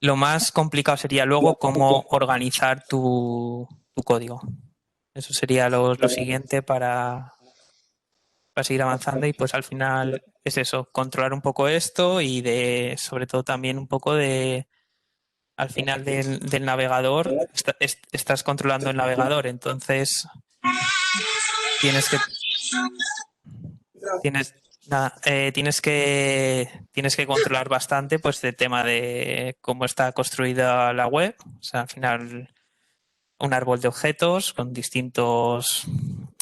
Speaker 1: lo más complicado sería luego cómo organizar tu código. Eso sería lo siguiente para seguir avanzando y pues al final es eso, controlar un poco esto y de sobre todo también un poco de al final del navegador estás controlando el navegador, entonces tienes que tienes nada, tienes que controlar bastante pues el tema de cómo está construida la web, o sea, al final un árbol de objetos con distintos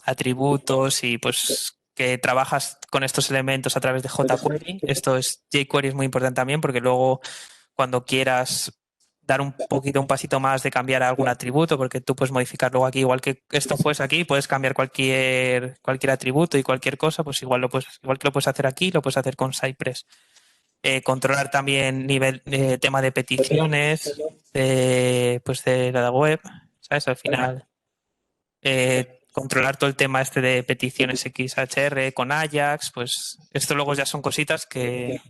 Speaker 1: atributos y pues que trabajas con estos elementos a través de jQuery. Esto es jQuery es muy importante también porque luego cuando quieras dar un poquito, un pasito más de cambiar algún atributo, porque tú puedes modificar luego aquí, igual que esto fuese aquí, puedes cambiar cualquier atributo y cualquier cosa, pues igual que lo puedes hacer aquí, lo puedes hacer con Cypress. Controlar también tema de peticiones, pues de la web, ¿sabes? Al final, controlar todo el tema este de peticiones XHR con Ajax, pues esto luego ya son cositas que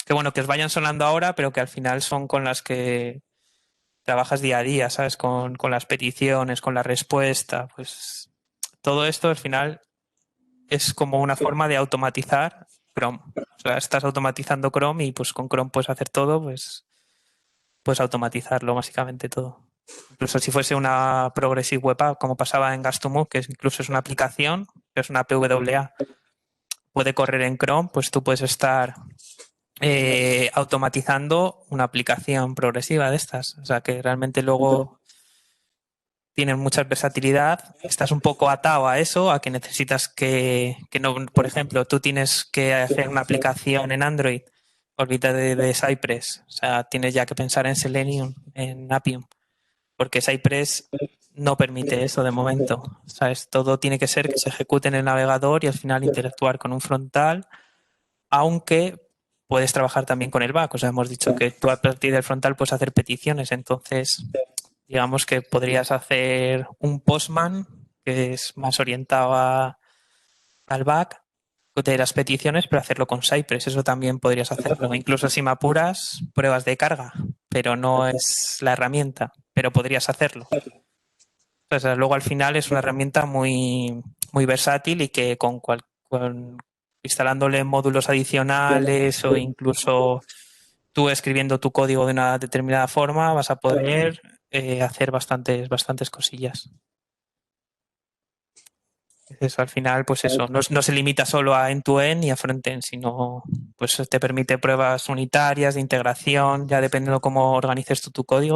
Speaker 1: bueno, que os vayan sonando ahora, pero que al final son con las que trabajas día a día, ¿sabes? Con las peticiones, con la respuesta, pues todo esto al final es como una forma de automatizar Chrome. O sea, estás automatizando Chrome y pues con Chrome puedes hacer todo, pues puedes automatizarlo básicamente todo. Incluso si fuese una Progressive Web App, como pasaba en Gas2Move, que incluso es una aplicación, que es una PWA, puede correr en Chrome, pues tú puedes estar automatizando una aplicación progresiva de estas. O sea, que realmente luego tienen mucha versatilidad. Estás un poco atado a eso, a que necesitas que no, por ejemplo, tú tienes que hacer una aplicación en Android, olvídate de Cypress. O sea, tienes ya que pensar en Selenium, en Appium, porque Cypress no permite eso de momento. ¿Sabes? Todo tiene que ser que se ejecute en el navegador y al final interactuar con un frontal, aunque puedes trabajar también con el back. O sea, hemos dicho que tú a partir del frontal puedes hacer peticiones, entonces digamos que podrías hacer un Postman que es más orientado al back de las peticiones, pero hacerlo con Cypress, eso también podrías hacerlo. Incluso si me apuras, pruebas de carga, pero no es la herramienta, pero podrías hacerlo. Luego al final es una herramienta muy versátil y que con Instalándole módulos adicionales o incluso tú escribiendo tu código de una determinada forma, vas a poder hacer bastantes cosillas. Eso al final, pues eso, no se limita solo a end-to-end y a front-end, sino pues te permite pruebas unitarias de integración, ya dependiendo cómo organices tú tu código,